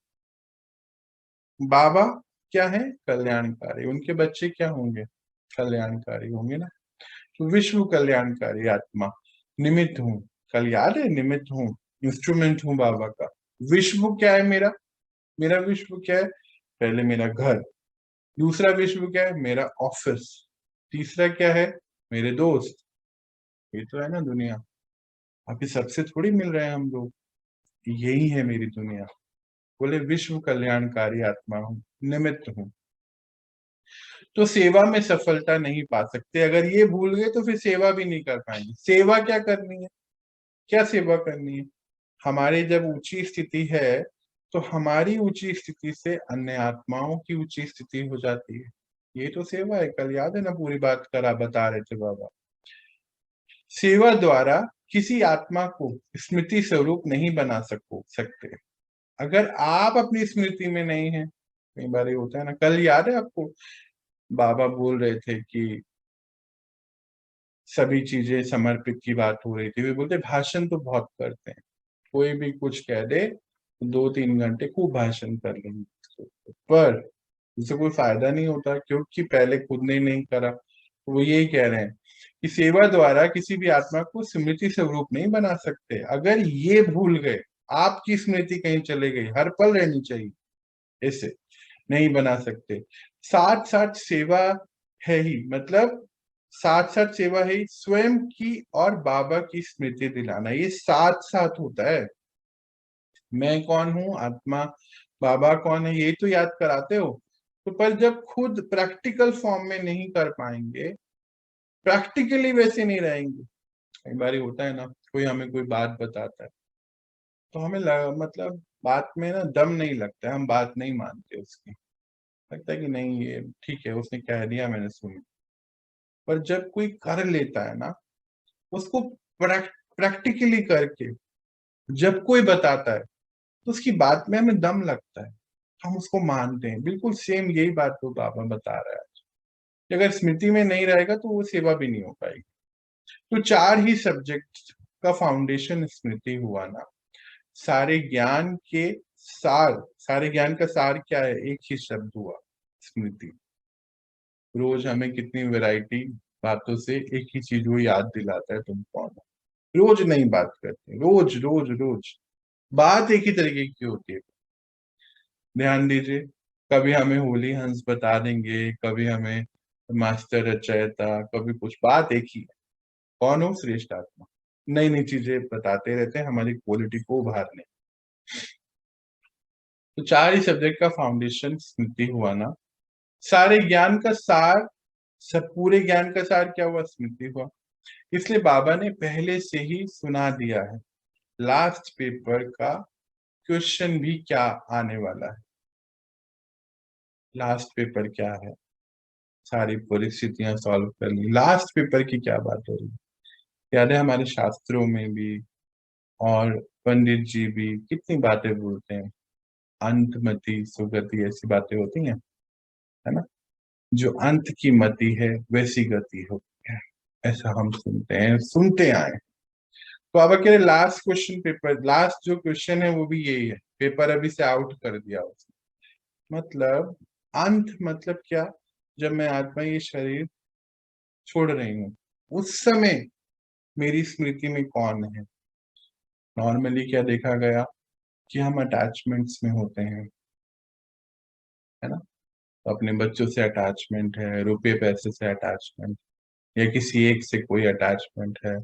बाबा क्या है? कल्याणकारी। उनके बच्चे क्या होंगे? कल्याणकारी होंगे ना। तो विश्व कल्याणकारी आत्मा, निमित्त हूँ। कल याद है, निमित्त हूँ, इंस्ट्रूमेंट हूँ बाबा का। विश्व क्या है मेरा? मेरा विश्व क्या है? पहले मेरा घर। दूसरा विश्व क्या है? मेरा ऑफिस। तीसरा क्या है? मेरे दोस्त। ये तो है ना दुनिया। अभी सबसे थोड़ी मिल रहे हैं हम लोग, यही है मेरी दुनिया। बोले विश्व कल्याणकारी आत्मा हूँ, निमित्त हूँ। तो सेवा में सफलता नहीं पा सकते। अगर ये भूल गए तो फिर सेवा भी नहीं कर पाएंगे। सेवा क्या करनी है, क्या सेवा करनी है? हमारी जब ऊंची स्थिति है तो हमारी ऊंची स्थिति से अन्य आत्माओं की ऊंची स्थिति हो जाती है। ये तो सेवा है। कल याद है ना, पूरी बात करा बता रहे थे बाबा। सेवा द्वारा किसी आत्मा को स्मृति स्वरूप नहीं बना सकते। अगर आप अपनी स्मृति में नहीं है, कई बार ये होता है ना, कल याद है आपको बाबा बोल रहे थे कि सभी चीजें समर्पित की बात हो रही थी। वे बोलते भाषण तो बहुत करते हैं, कोई भी कुछ कह दे 2-3 घंटे खूब भाषण कर लेंगे, पर उससे कोई फायदा नहीं होता, क्योंकि पहले खुद ने नहीं करा। तो वो यही कह रहे हैं कि सेवा द्वारा किसी भी आत्मा को स्मृति स्वरूप नहीं बना सकते। अगर ये भूल गए, आपकी स्मृति कहीं चले गई, हर पल रहनी चाहिए, ऐसे नहीं बना सकते। साथ साथ सेवा है ही, मतलब साथ साथ सेवा है ही स्वयं की और बाबा की स्मृति दिलाना। ये साथ साथ होता है। मैं कौन हूँ, आत्मा, बाबा कौन है, ये तो याद कराते हो, तो पर जब खुद प्रैक्टिकल फॉर्म में नहीं कर पाएंगे, प्रैक्टिकली वैसे नहीं रहेंगे। कई बार होता है ना, कोई हमें कोई बात बताता है तो हमें मतलब बात में ना दम नहीं लगता है, हम बात नहीं मानते उसकी, लगता है कि नहीं ये ठीक है, उसने कह दिया मैंने सुनी। पर जब कोई कर लेता है ना, उसको प्रैक्टिकली करके जब कोई बताता है तो उसकी बात में हमें दम लगता है, हम उसको मानते हैं। बिल्कुल सेम यही बात तो बाबा बता रहा है कि अगर स्मृति में नहीं रहेगा तो वो सेवा भी नहीं हो पाएगी। तो 4 ही सब्जेक्ट का फाउंडेशन स्मृति हुआ ना। सारे ज्ञान के सार, सारे ज्ञान का सार क्या है, एक ही शब्द हुआ, स्मृति। रोज हमें कितनी वैरायटी बातों से एक ही चीज वो याद दिलाता है, तुम कौन हो। रोज नई बात करते हैं, रोज रोज रोज बात एक ही तरीके की होती है। ध्यान दीजिए, कभी हमें होली हंस बता देंगे, कभी हमें मास्टर रचयिता, कभी कुछ, बात एक ही है, कौन हो, श्रेष्ठ आत्मा। नई नई चीजें बताते रहते हैं हमारी क्वालिटी को उभारने। तो 4 ही सब्जेक्ट का फाउंडेशन स्मृति हुआ ना। सारे ज्ञान का सार, सब पूरे ज्ञान का सार क्या हुआ, स्मृति हुआ। इसलिए बाबा ने पहले से ही सुना दिया है लास्ट पेपर का क्वेश्चन भी क्या आने वाला है। लास्ट पेपर क्या है, सारी परिस्थितियां सॉल्व कर ली, लास्ट पेपर की क्या बात हो रही है। याद है हमारे शास्त्रों में भी और पंडित जी भी कितनी बातें बोलते हैं, अंतमति सुगति, ऐसी बातें होती हैं, है ना। जो अंत की मति है वैसी गति होती है, ऐसा हम सुनते हैं, सुनते आए। तो अब कह रहे लास्ट क्वेश्चन पेपर, लास्ट जो क्वेश्चन है वो भी यही है, पेपर अभी से आउट कर दिया उसने। मतलब अंत मतलब क्या, जब मैं आत्मा ये शरीर छोड़ रही हूँ उस समय मेरी स्मृति में कौन है। नॉर्मली क्या देखा गया कि हम अटैचमेंट्स में होते हैं, है ना। तो अपने बच्चों से अटैचमेंट है, रुपये पैसे से अटैचमेंट, या किसी एक से कोई अटैचमेंट है,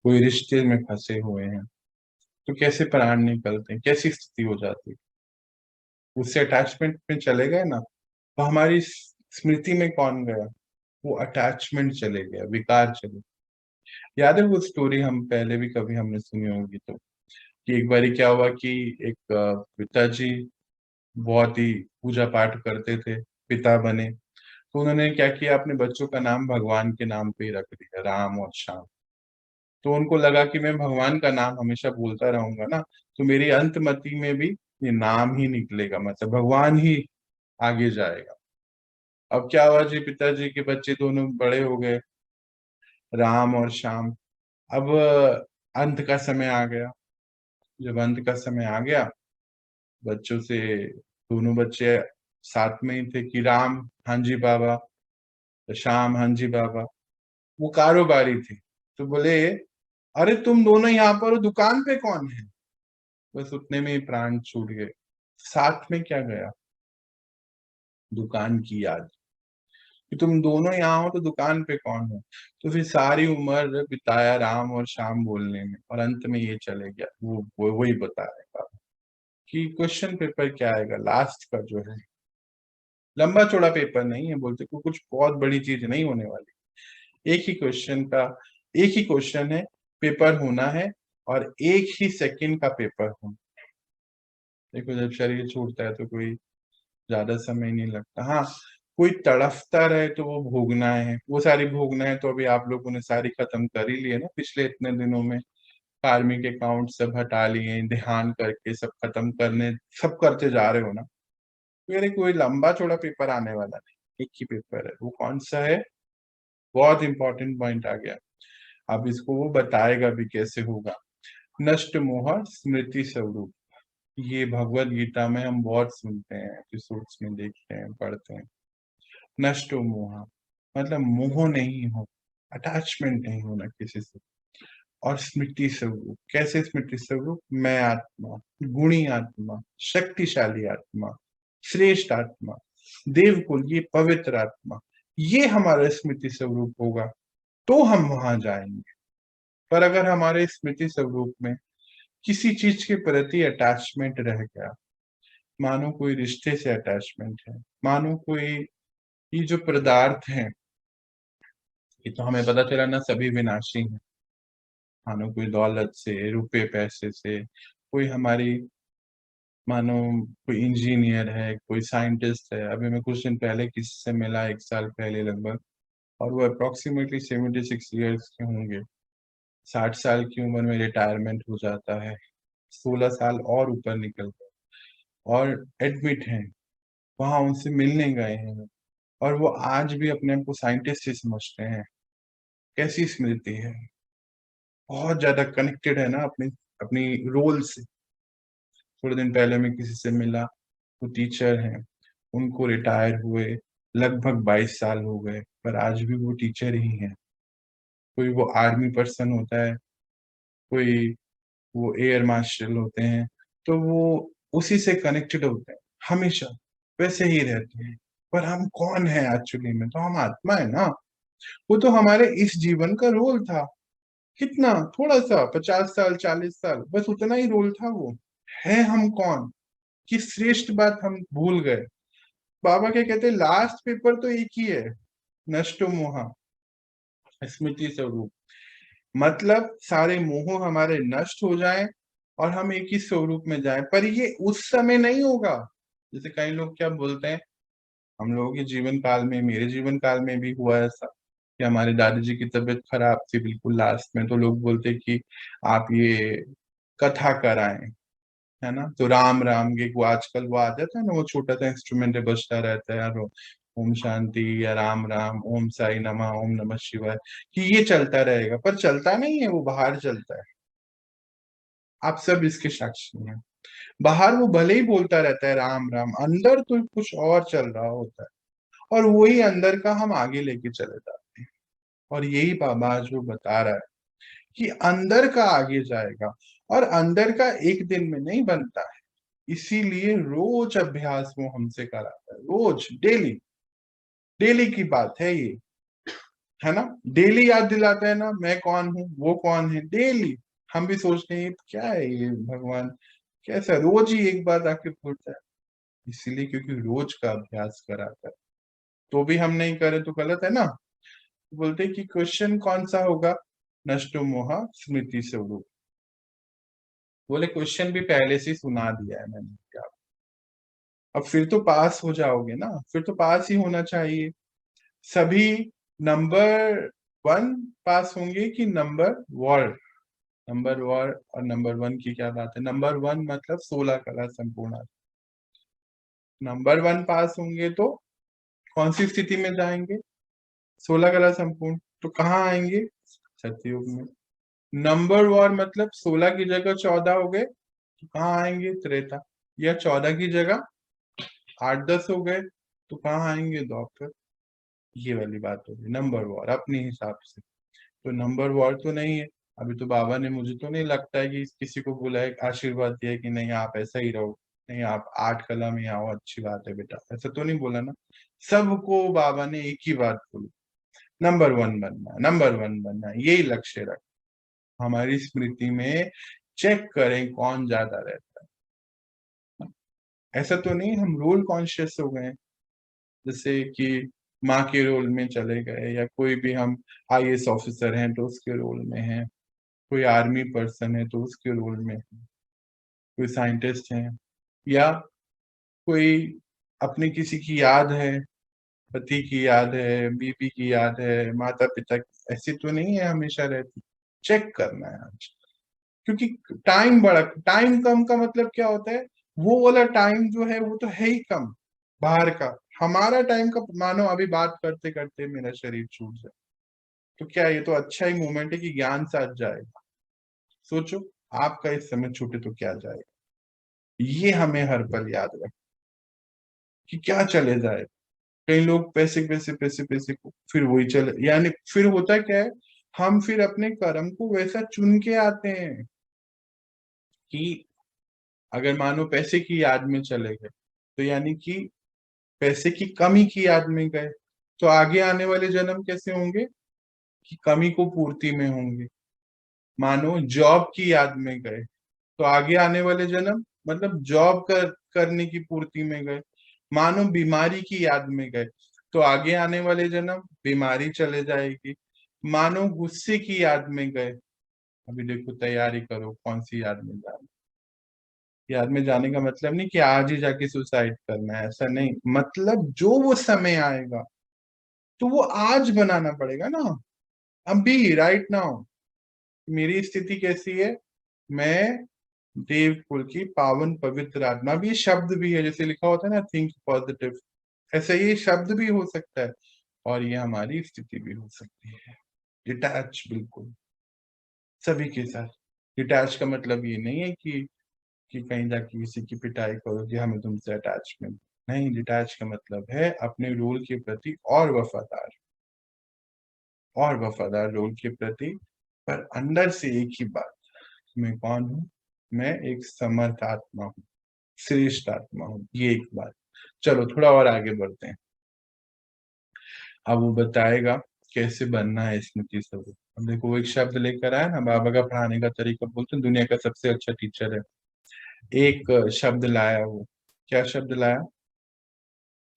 कोई रिश्ते में फंसे हुए हैं, तो कैसे प्राण निकलते हैं, कैसी स्थिति हो जाती है। उससे अटैचमेंट में चले गए ना, तो हमारी स्मृति में कौन गया, वो अटैचमेंट चले गया, विकार चले। याद है वो स्टोरी, हम पहले भी कभी हमने सुनी होगी, तो कि एक बारी क्या हुआ कि एक पिताजी बहुत ही पूजा पाठ करते थे, पिता बने, तो उन्होंने क्या किया, अपने बच्चों का नाम भगवान के नाम पे ही रख दिया, राम और श्याम। तो उनको लगा कि मैं भगवान का नाम हमेशा बोलता रहूंगा ना, तो मेरी अंतमति में भी ये नाम ही निकलेगा, मतलब भगवान ही आगे जाएगा। अब क्या हुआ जी, पिताजी के बच्चे दोनों बड़े हो गए, राम और श्याम। अब अंत का समय आ गया। जब अंत का समय आ गया, बच्चों से दोनों बच्चे साथ में ही थे कि राम हाँ जी बाबा, श्याम हाँ जी बाबा। वो कारोबारी थे, तो बोले अरे तुम दोनों यहाँ पर हो, दुकान पे कौन है। बस उतने में ही प्राण छूट गए। साथ में क्या गया, दुकान की याद, कि तुम दोनों यहाँ हो तो दुकान पे कौन है। तो फिर सारी उम्र बिताया राम और श्याम बोलने में, और अंत में ये चले गया, वो वही बता रहे बाबा। कि क्वेश्चन पेपर क्या आएगा लास्ट का जो है, लंबा चौड़ा पेपर नहीं है, बोलते को कुछ बहुत बड़ी चीज नहीं होने वाली। एक ही क्वेश्चन का, एक ही क्वेश्चन है, पेपर होना है और एक ही सेकंड का पेपर हो। देखो जब शरीर छूटता है तो कोई ज्यादा समय नहीं लगता। हाँ, कोई तड़फता रहे तो वो भोगना है, वो सारी भोगना है। तो अभी आप लोगों ने सारी खत्म कर ही लिए ना पिछले इतने दिनों में, कार्मिक अकाउंट सब हटा लिए, ध्यान करके सब खत्म करने, सब करते जा रहे हो ना। मेरे कोई लंबा चौड़ा पेपर आने वाला नहीं, एक ही पेपर है। वो कौन सा है? बहुत इंपॉर्टेंट पॉइंट आ गया। अब इसको वो बताएगा भी कैसे होगा। नष्ट मोह स्मृति स्वरूप, ये भगवत गीता में हम बहुत सुनते हैं, एपिसोड्स में देखते हैं, पढ़ते हैं। नष्ट मोह मतलब मोह नहीं हो, अटैचमेंट नहीं होना किसी से। और स्मृति स्वरूप, कैसे स्मृति स्वरूप? मैं आत्मा, गुणी आत्मा, शक्तिशाली आत्मा, श्रेष्ठ आत्मा, देवकुल, ये पवित्र आत्मा, ये हमारा स्मृति स्वरूप होगा तो हम वहां जाएंगे। पर अगर हमारे स्मृति स्वरूप में किसी चीज के प्रति अटैचमेंट रह गया, मानो कोई रिश्ते से अटैचमेंट है, मानो कोई, ये जो पदार्थ है ये तो हमें पता चला ना सभी विनाशी है। मानो कोई दौलत से, रुपए पैसे से, कोई हमारी, मानो कोई इंजीनियर है, कोई साइंटिस्ट है। अभी मैं कुछ दिन पहले किसी से मिला, 1 साल पहले लगभग, और वो अप्रोक्सीमेटली 76 ईयर्स के होंगे। 60 साल की उम्र में रिटायरमेंट हो जाता है, 16 साल और ऊपर निकल गए और एडमिट हैं, वहां उनसे मिलने गए हैं और वो आज भी अपने आप को साइंटिस्ट ही समझते हैं। कैसी स्मृति है, बहुत ज्यादा कनेक्टेड है ना अपनी अपनी रोल से। थोड़े दिन पहले मैं किसी से मिला, वो टीचर हैं, उनको रिटायर हुए लगभग 22 साल हो गए, पर आज भी वो टीचर ही हैं। कोई वो आर्मी पर्सन होता है, कोई वो एयर मार्शल होते हैं, तो वो उसी से कनेक्टेड होते हैं, हमेशा वैसे ही रहते हैं। पर हम कौन है एक्चुअली में? तो हम आत्मा है ना। वो तो हमारे इस जीवन का रोल था, कितना थोड़ा सा, 50 साल 40 साल, बस उतना ही रोल था वो। है हम कौन? कि श्रेष्ठ बात हम भूल गए। बाबा क्या कहते हैं, लास्ट पेपर तो एक ही है, नष्टो मोहा स्मृति स्वरूप। मतलब सारे मोह हमारे नष्ट हो जाएं और हम एक ही स्वरूप में जाएं। पर ये उस समय नहीं होगा। जैसे कई लोग क्या बोलते हैं, हम लोगों के जीवन काल में, मेरे जीवन काल में भी हुआ ऐसा कि हमारे दादाजी की तबीयत खराब थी बिल्कुल लास्ट में, तो लोग बोलते कि आप ये कथा कराएं, है ना। तो राम राम के वो आजकल वो आ जाता है ना, वो छोटा सा इंस्ट्रूमेंट बजता रहता है यार, ओम शांति या राम राम, ओम साई नमः, ओम नमः शिवाय, कि ये चलता रहेगा। पर चलता नहीं है, वो बाहर चलता है। आप सब इसके साक्षी हैं। बाहर वो भले ही बोलता रहता है राम राम, अंदर तो कुछ और चल रहा होता है, और वही अंदर का हम आगे लेके चले जाते हैं। और यही बाबा आज वो बता रहा है कि अंदर का आगे जाएगा, और अंदर का एक दिन में नहीं बनता है। इसीलिए रोज अभ्यास वो हमसे कराता है, रोज, डेली, डेली की बात है ये, है ना। डेली याद दिलाता है ना, मैं कौन हूँ, वो कौन है, डेली। हम भी सोचते हैं क्या है ये भगवान, कैसा, रोज ही एक बात आके पूछता है। इसीलिए क्योंकि रोज का अभ्यास कराता है। तो भी हम नहीं करें तो गलत है ना। बोलते हैं कि क्वेश्चन कौन सा होगा? नष्टो मोहा स्मृति स्वरूप। बोले क्वेश्चन भी पहले से सुना दिया है मैंने आपको, अब फिर तो पास हो जाओगे ना, फिर तो पास ही होना चाहिए। सभी नंबर 1 पास होंगे कि नंबर वॉर और नंबर 1 की क्या बात है? नंबर 1 मतलब 16 कला संपूर्ण। नंबर 1 पास होंगे तो कौन सी स्थिति में जाएंगे? 16 कला संपूर्ण। तो कहाँ आएंगे? सतयुग में। नंबर वॉर मतलब 16 की जगह 14 हो गए तो कहाँ आएंगे? त्रेता। या 14 की जगह 8-10 हो गए तो कहाँ आएंगे? द्वापर। ये वाली बात होगी नंबर वॉर अपने हिसाब से। तो नंबर वॉर तो नहीं है। अभी तो बाबा ने, मुझे तो नहीं लगता है कि किसी को बोला है, आशीर्वाद दिया है कि नहीं आप ऐसा ही रहो, नहीं आप 8 कला में आओ, अच्छी बात है बेटा, ऐसा तो नहीं बोला ना। सबको बाबा ने एक ही बात बोली, नंबर 1 बनना है, नंबर 1 बनना है, यही लक्ष्य रख। हमारी स्मृति में चेक करें कौन ज्यादा रहता है। ऐसा तो नहीं हम रोल कॉन्शियस हो गए, जैसे कि माँ के रोल में चले गए, या कोई भी हम आईएएस ऑफिसर हैं तो उसके रोल में हैं, कोई आर्मी पर्सन है तो उसके रोल में है, कोई साइंटिस्ट है, या कोई अपनी किसी की याद है, पति की याद है, बीवी की याद है, माता पिता की, ऐसी तो नहीं है हमेशा रहती। चेक करना है आज, क्योंकि टाइम कम का मतलब क्या होता है, वो वाला टाइम जो है वो तो है ही कम बाहर का। हमारा टाइम का मानो अभी बात करते करते मेरा शरीर छूट जाए, तो क्या ये तो अच्छा ही मोमेंट है कि ज्ञान साथ जाएगा। सोचो आपका इस समय छूटे तो क्या जाएगा, ये हमें हर पल याद रख कि क्या चले जाए। कई लोग पैसे पैसे पैसे पैसे को फिर वही चले, यानी फिर होता क्या है, हम फिर अपने कर्म को वैसा चुन के आते हैं कि अगर मानो पैसे की याद में चले गए तो यानी कि पैसे की कमी की याद में गए, तो आगे आने वाले जन्म कैसे होंगे कि कमी को पूर्ति में होंगे। मानो जॉब की याद में गए तो आगे आने वाले जन्म मतलब जॉब करने की पूर्ति में गए। मानो बीमारी की याद में गए तो आगे आने वाले जन्म बीमारी चले जाएगी। मानो गुस्से की याद में गए, अभी देखो तैयारी करो कौन सी याद में जाना। याद में जाने का मतलब नहीं कि आज ही जाके सुसाइड करना है, ऐसा नहीं, मतलब जो वो समय आएगा तो वो आज बनाना पड़ेगा ना, अभी राइट नाउ। मेरी स्थिति कैसी है, मैं देवकुल की पावन पवित्र आत्मा, भी शब्द भी है, जैसे लिखा होता है ना थिंक पॉजिटिव, ऐसे ये शब्द भी हो सकता है और ये हमारी स्थिति भी हो सकती है। डिटैच बिल्कुल सभी के साथ। डिटैच का मतलब ये नहीं है कि कहीं जाके किसी की पिटाई करोगे हमें तुमसे अटैचमेंट नहीं। डिटैच का मतलब है अपने रोल के प्रति और वफादार रोल के प्रति, पर अंदर से एक ही बात, मैं कौन हूं, मैं एक समर्थ आत्मा हूँ, श्रेष्ठ आत्मा हूँ, ये एक बात। चलो थोड़ा और आगे बढ़ते हैं। अब वो बताएगा कैसे बनना है स्मृति स्वरूप। अब देखो वो एक शब्द लेकर आया ना, बाबा का पढ़ाने का तरीका बोलते हैं दुनिया का सबसे अच्छा टीचर है। एक शब्द लाया वो, क्या शब्द लाया,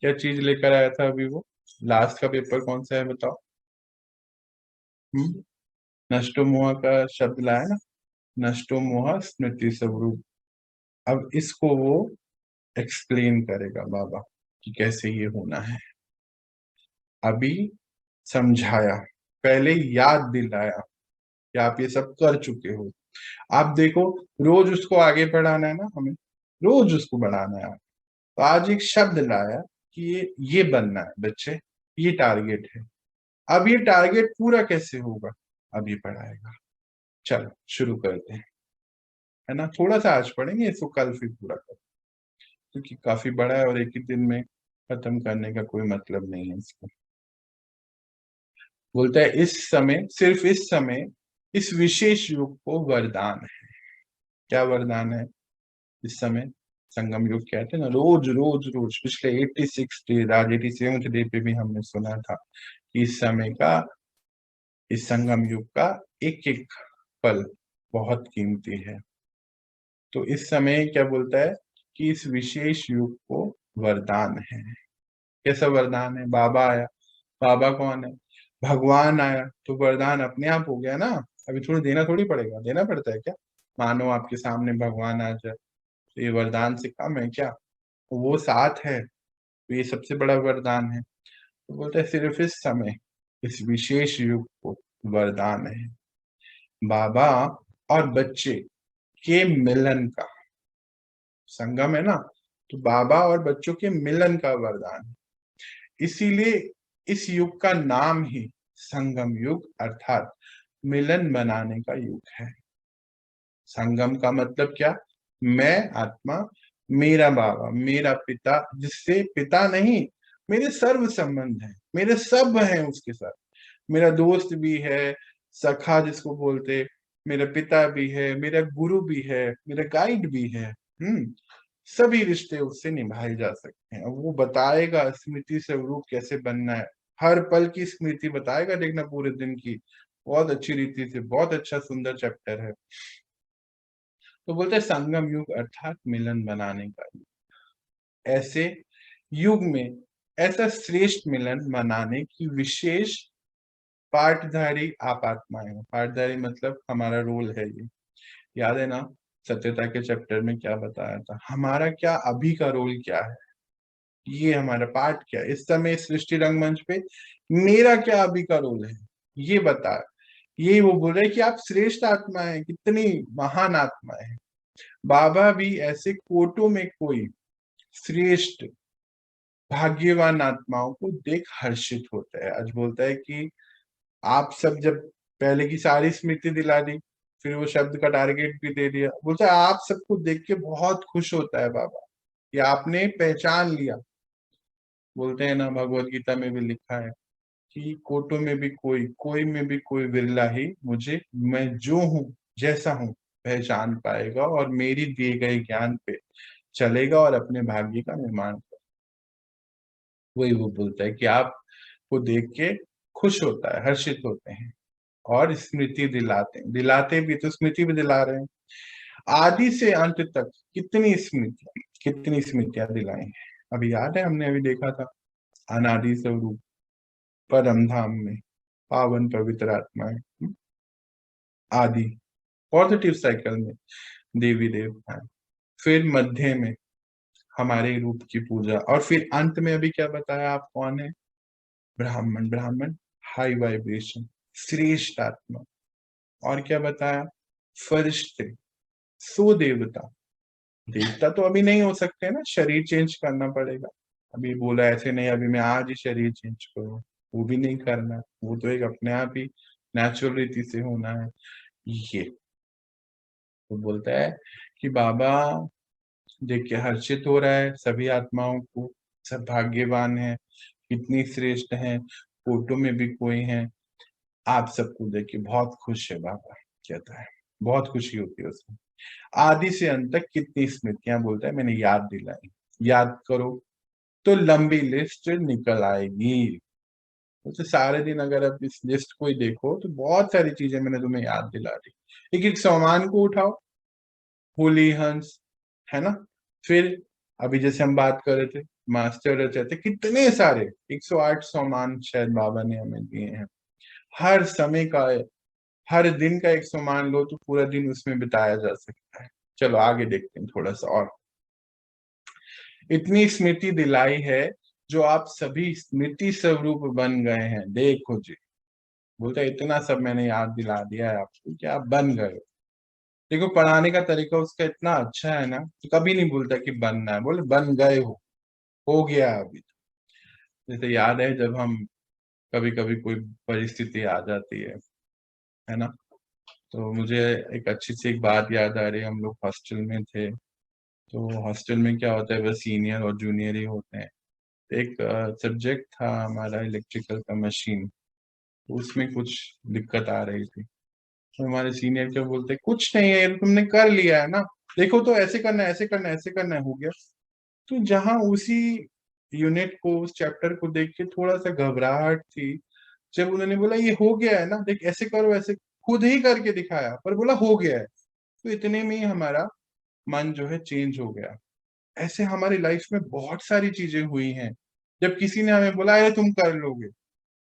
क्या चीज लेकर आया था अभी वो, लास्ट का पेपर कौन सा है बताओ। नष्टो मोह का शब्द लाया ना, नष्टो मोह स्मृति स्वरूप। अब इसको वो एक्सप्लेन करेगा बाबा कि कैसे ये होना है। अभी समझाया, पहले याद दिलाया कि आप ये सब कर चुके हो। आप देखो रोज उसको आगे बढ़ाना है ना, हमें रोज उसको बढ़ाना है। तो आज एक शब्द लाया कि ये बनना है बच्चे, ये टारगेट है। अब ये टारगेट पूरा कैसे होगा, अब ये पढ़ाएगा। चलो शुरू करते हैं, है ना। थोड़ा सा आज पढ़ेंगे इसको, कल फिर पूरा करें, क्योंकि काफी बड़ा है और एक ही दिन में खत्म करने का कोई मतलब नहीं है इसको। बोलता है इस समय, सिर्फ इस समय, इस विशेष युग को वरदान है। क्या वरदान है इस समय, संगम युग कहते हैं ना, रोज रोज रोज पिछले 86 डेज, आज 87 डे पे भी हमने सुना था कि इस समय का, इस संगम युग का एक एक पल बहुत कीमती है। तो इस समय क्या बोलता है कि इस विशेष युग को वरदान है। कैसा वरदान है, बाबा आया, बाबा कौन है, भगवान आया, तो वरदान अपने आप हो गया ना। अभी थोड़ी देना थोड़ी पड़ेगा, देना पड़ता है क्या। मानो आपके सामने भगवान आ जाए तो ये वरदान से कम है क्या, वो साथ है तो ये सबसे बड़ा वरदान है। तो बोलते हैं सिर्फ इस समय, इस विशेष युग को वरदान है बाबा और बच्चे के मिलन का। संगम है ना, तो बाबा और बच्चों के मिलन का वरदान है। इसीलिए इस युग का नाम ही संगम युग अर्थात मिलन बनाने का युग है। संगम का मतलब क्या, मैं आत्मा, मेरा बाबा, मेरा पिता, जिससे पिता नहीं, मेरे सर्व संबंध है, मेरे सब हैं उसके साथ। मेरा दोस्त भी है, सखा जिसको बोलते, मेरा पिता भी है, मेरा गुरु भी है, मेरा गाइड भी है। सभी रिश्ते उससे निभाए जा सकते हैं। अब वो बताएगा स्मृति स्वरूप कैसे बनना है, हर पल की स्मृति बताएगा, देखना पूरे दिन की, बहुत अच्छी रीति से, बहुत अच्छा सुंदर चैप्टर है। तो बोलते हैं संगम युग अर्थात मिलन बनाने का युग। ऐसे युग में ऐसा श्रेष्ठ मिलन मनाने की विशेष पाठधारी आप आत्माएं हो। पाठधारी मतलब हमारा रोल है ये, याद है ना सत्यता के चैप्टर में क्या बताया था, हमारा क्या अभी का रोल क्या है, ये हमारा पाठ क्या है इस समय सृष्टि रंगमंच पे, मेरा क्या अभी का रोल है ये बताया। ये वो बोल रहे कि आप श्रेष्ठ आत्मा है, कितनी महान आत्मा है। बाबा भी ऐसे कोटों में कोई श्रेष्ठ भाग्यवान आत्माओं को देख हर्षित होता है। आज बोलता है कि आप सब जब पहले की सारी स्मृति दिला दी, फिर वो शब्द का टारगेट भी दे दिया, बोलता है आप सबको देख के बहुत खुश होता है बाबा कि आपने पहचान लिया। बोलते हैं ना भगवत गीता में भी लिखा है कि कोटों में भी कोई में भी कोई विरला ही मुझे, मैं जो हूं जैसा हूं पहचान पाएगा और मेरी दिए गए ज्ञान पे चलेगा और अपने भाग्य का निर्माण करेगा। वही वो बोलता है कि आपको देख के खुश होता है, हर्षित होते हैं और स्मृति दिलाते भी, तो स्मृति भी दिला रहे हैं। आदि से अंत तक कितनी स्मृतियां दिलाई हैं। अभी याद है हमने अभी देखा था अनादि स्वरूप परम धाम में पावन पवित्र आत्माएं, आदि पॉजिटिव साइकिल में देवी देवताएं, फिर मध्य में हमारे रूप की पूजा, और फिर अंत में अभी क्या बताया आप कौन है, ब्राह्मण हाई वाइब्रेशन श्रेष्ठ आत्मा। और क्या बताया, फरिश्ते, सो देवता। देवता तो अभी नहीं हो सकते ना, शरीर चेंज करना पड़ेगा। अभी बोला ऐसे नहीं अभी मैं आज ही शरीर चेंज करूं, वो भी नहीं करना, वो तो एक अपने आप ही नेचुरल रीति से होना है। ये तो बोलता है कि बाबा देख के हर्षित हो रहा है सभी आत्माओं को, सब भाग्यवान है, कितनी श्रेष्ठ है, फोटो में भी कोई है, आप सबको देख के बहुत खुश है बाबा, कहता है बहुत खुशी होती है उसमें। आदि से अंत तक कितनी स्मृतियां, बोलता है मैंने याद दिलाई, याद करो तो लंबी लिस्ट निकल आएगी। तो सारे दिन अगर आप इस लिस्ट को ही देखो तो बहुत सारी चीजें मैंने तुम्हें याद दिला दी। एक एक सामान को उठाओ, होली हंस, है ना, फिर अभी जैसे हम बात कर रहे थे मास्टर रचते, कितने सारे 108 सामान शायद बाबा ने हमें दिए हैं। हर समय का, हर दिन का 100 मान लो तो पूरा दिन उसमें बिताया जा सकता है। चलो आगे देखते हैं थोड़ा सा और। इतनी स्मृति दिलाई है जो आप सभी स्मृति स्वरूप बन गए हैं, देखो जी। बोलता है इतना सब मैंने याद दिला दिया है आपको कि आप बन गए हो। देखो पढ़ाने का तरीका उसका इतना अच्छा है ना, तो कभी नहीं बोलता कि बनना है, बोले बन गए हो गया अभी। जैसे याद है जब हम कभी कभी कोई परिस्थिति आ जाती है ना, तो मुझे एक अच्छी सी एक बात याद आ रही है। हम लोग हॉस्टल में थे, तो हॉस्टल में क्या होता है, बस सीनियर और जूनियर ही होते हैं। एक सब्जेक्ट था हमारा इलेक्ट्रिकल का मशीन, तो उसमें कुछ दिक्कत आ रही थी। तो हमारे सीनियर क्या बोलते, कुछ नहीं है तुमने कर लिया है ना, देखो तो ऐसे करना है, ऐसे करना है, ऐसे करना है, हो गया। तो जहां उसी यूनिट को, उस चैप्टर को देख के थोड़ा सा घबराहट थी, जब उन्होंने बोला ये हो गया है ना, देख ऐसे करो, ऐसे खुद ही करके दिखाया पर बोला हो गया है, तो इतने में ही हमारा मन जो है चेंज हो गया। ऐसे हमारी लाइफ में बहुत सारी चीजें हुई हैं, जब किसी ने हमें बोला है तुम कर लोगे,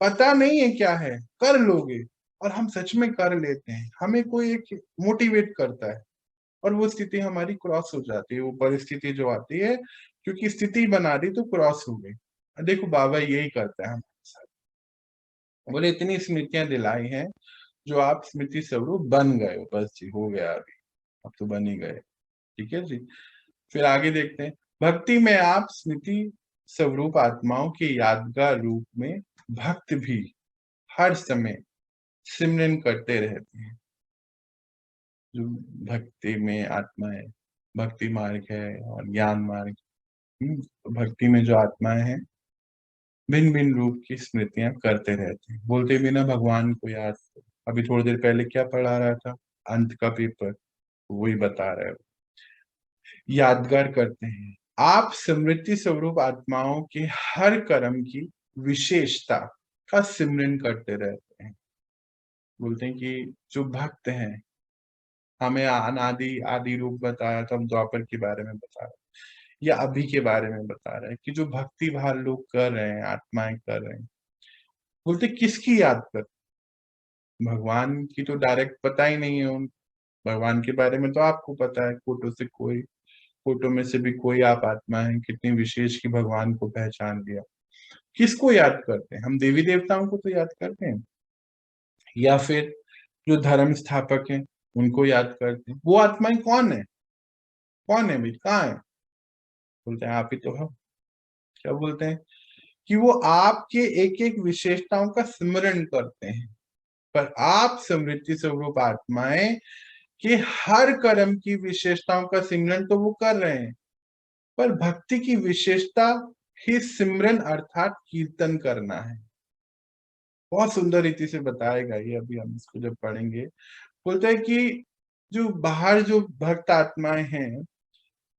पता नहीं है क्या है, कर लोगे, और हम सच में कर लेते हैं। हमें कोई एक मोटिवेट करता है और वो स्थिति हमारी क्रॉस हो जाती है, वो परिस्थिति जो आती है, क्योंकि स्थिति बना दी तो क्रॉस हो गई। देखो बाबा यही करता है हमारे साथ। बोले इतनी स्मृतियां दिलाई हैं जो आप स्मृति स्वरूप बन गए हो, बस जी हो गया अभी, अब तो बन ही गए। ठीक है जी, फिर आगे देखते हैं। भक्ति में आप स्मृति स्वरूप आत्माओं के यादगार रूप में भक्त भी हर समय सिमरन करते रहते हैं। जो भक्ति में आत्मा है, भक्ति मार्ग है और ज्ञान मार्ग, भक्ति में जो आत्माएं हैं भिन्न भिन्न रूप की स्मृतियां करते रहते हैं, बोलते भी ना भगवान को याद करो। अभी थोड़ी देर पहले क्या पढ़ा रहा था, अंत का पेपर, वही बता रहे हो, यादगार करते हैं। आप स्मृति स्वरूप आत्माओं के हर कर्म की विशेषता का सिमरन करते रहते हैं। बोलते हैं कि जो भक्त हैं, हमें अनादि आदि रूप बताया, तो हम द्वापर के बारे में बता रहे, या अभी के बारे में बता रहा है कि जो भक्ति भाव लोग कर रहे हैं, आत्माएं कर रहे हैं, बोलते किसकी याद कर, भगवान की तो डायरेक्ट पता ही नहीं है उन, भगवान के बारे में तो आपको पता है, फोटो में से भी कोई आप आत्मा है, कितनी विशेष की भगवान को पहचान लिया। किसको याद करते हैं हम? देवी देवताओं को तो याद करते हैं, या फिर जो धर्म स्थापक हैं उनको याद करते हैं। वो आत्माएं कौन है? कौन है भाई, कहाँ है? बोलते हैं आप ही तो हो। क्या बोलते हैं? कि वो आपके एक एक विशेषताओं का स्मरण करते हैं, पर आप समृद्धि स्वरूप आत्माएं कि हर कर्म की विशेषताओं का सिमरन तो वो कर रहे हैं, पर भक्ति की विशेषता ही सिमरन अर्थात कीर्तन करना है। बहुत सुंदर रीति से बताएगा ये, अभी हम इसको जब पढ़ेंगे। बोलते हैं कि जो बाहर जो भक्त आत्माएं हैं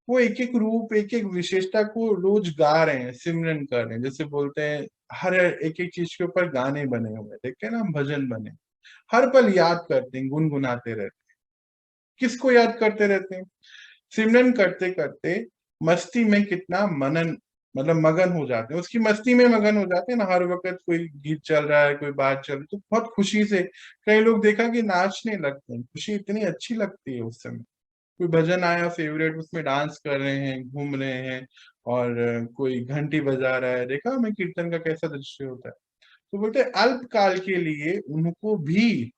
वो एक एक रूप, एक एक विशेषता को रोज गा रहे हैं, सिमरन कर रहे हैं। जैसे बोलते हैं हर एक एक चीज के ऊपर गाने बने हुए हैं, देखते हैं ना, भजन बने, हर पल याद करते हैं, गुनगुनाते रहते हैं। किसको याद करते रहते हैं? सिमरन करते करते मस्ती में कितना मनन, मतलब मगन हो जाते हैं, उसकी मस्ती में मगन हो जाते हैं ना। हर वक्त कोई गीत चल रहा है, कोई बात चल रही, तो बहुत खुशी से कई लोग देखा कि नाचने लगते हैं, खुशी इतनी अच्छी लगती है उस समय। कोई भजन आया फेवरेट, उसमें डांस कर रहे हैं, घूम रहे हैं, और कोई घंटी बजा रहा है, देखा हमें कीर्तन का कैसा दृश्य होता है। तो बोलते हैं अल्पकाल के लिए उनको भी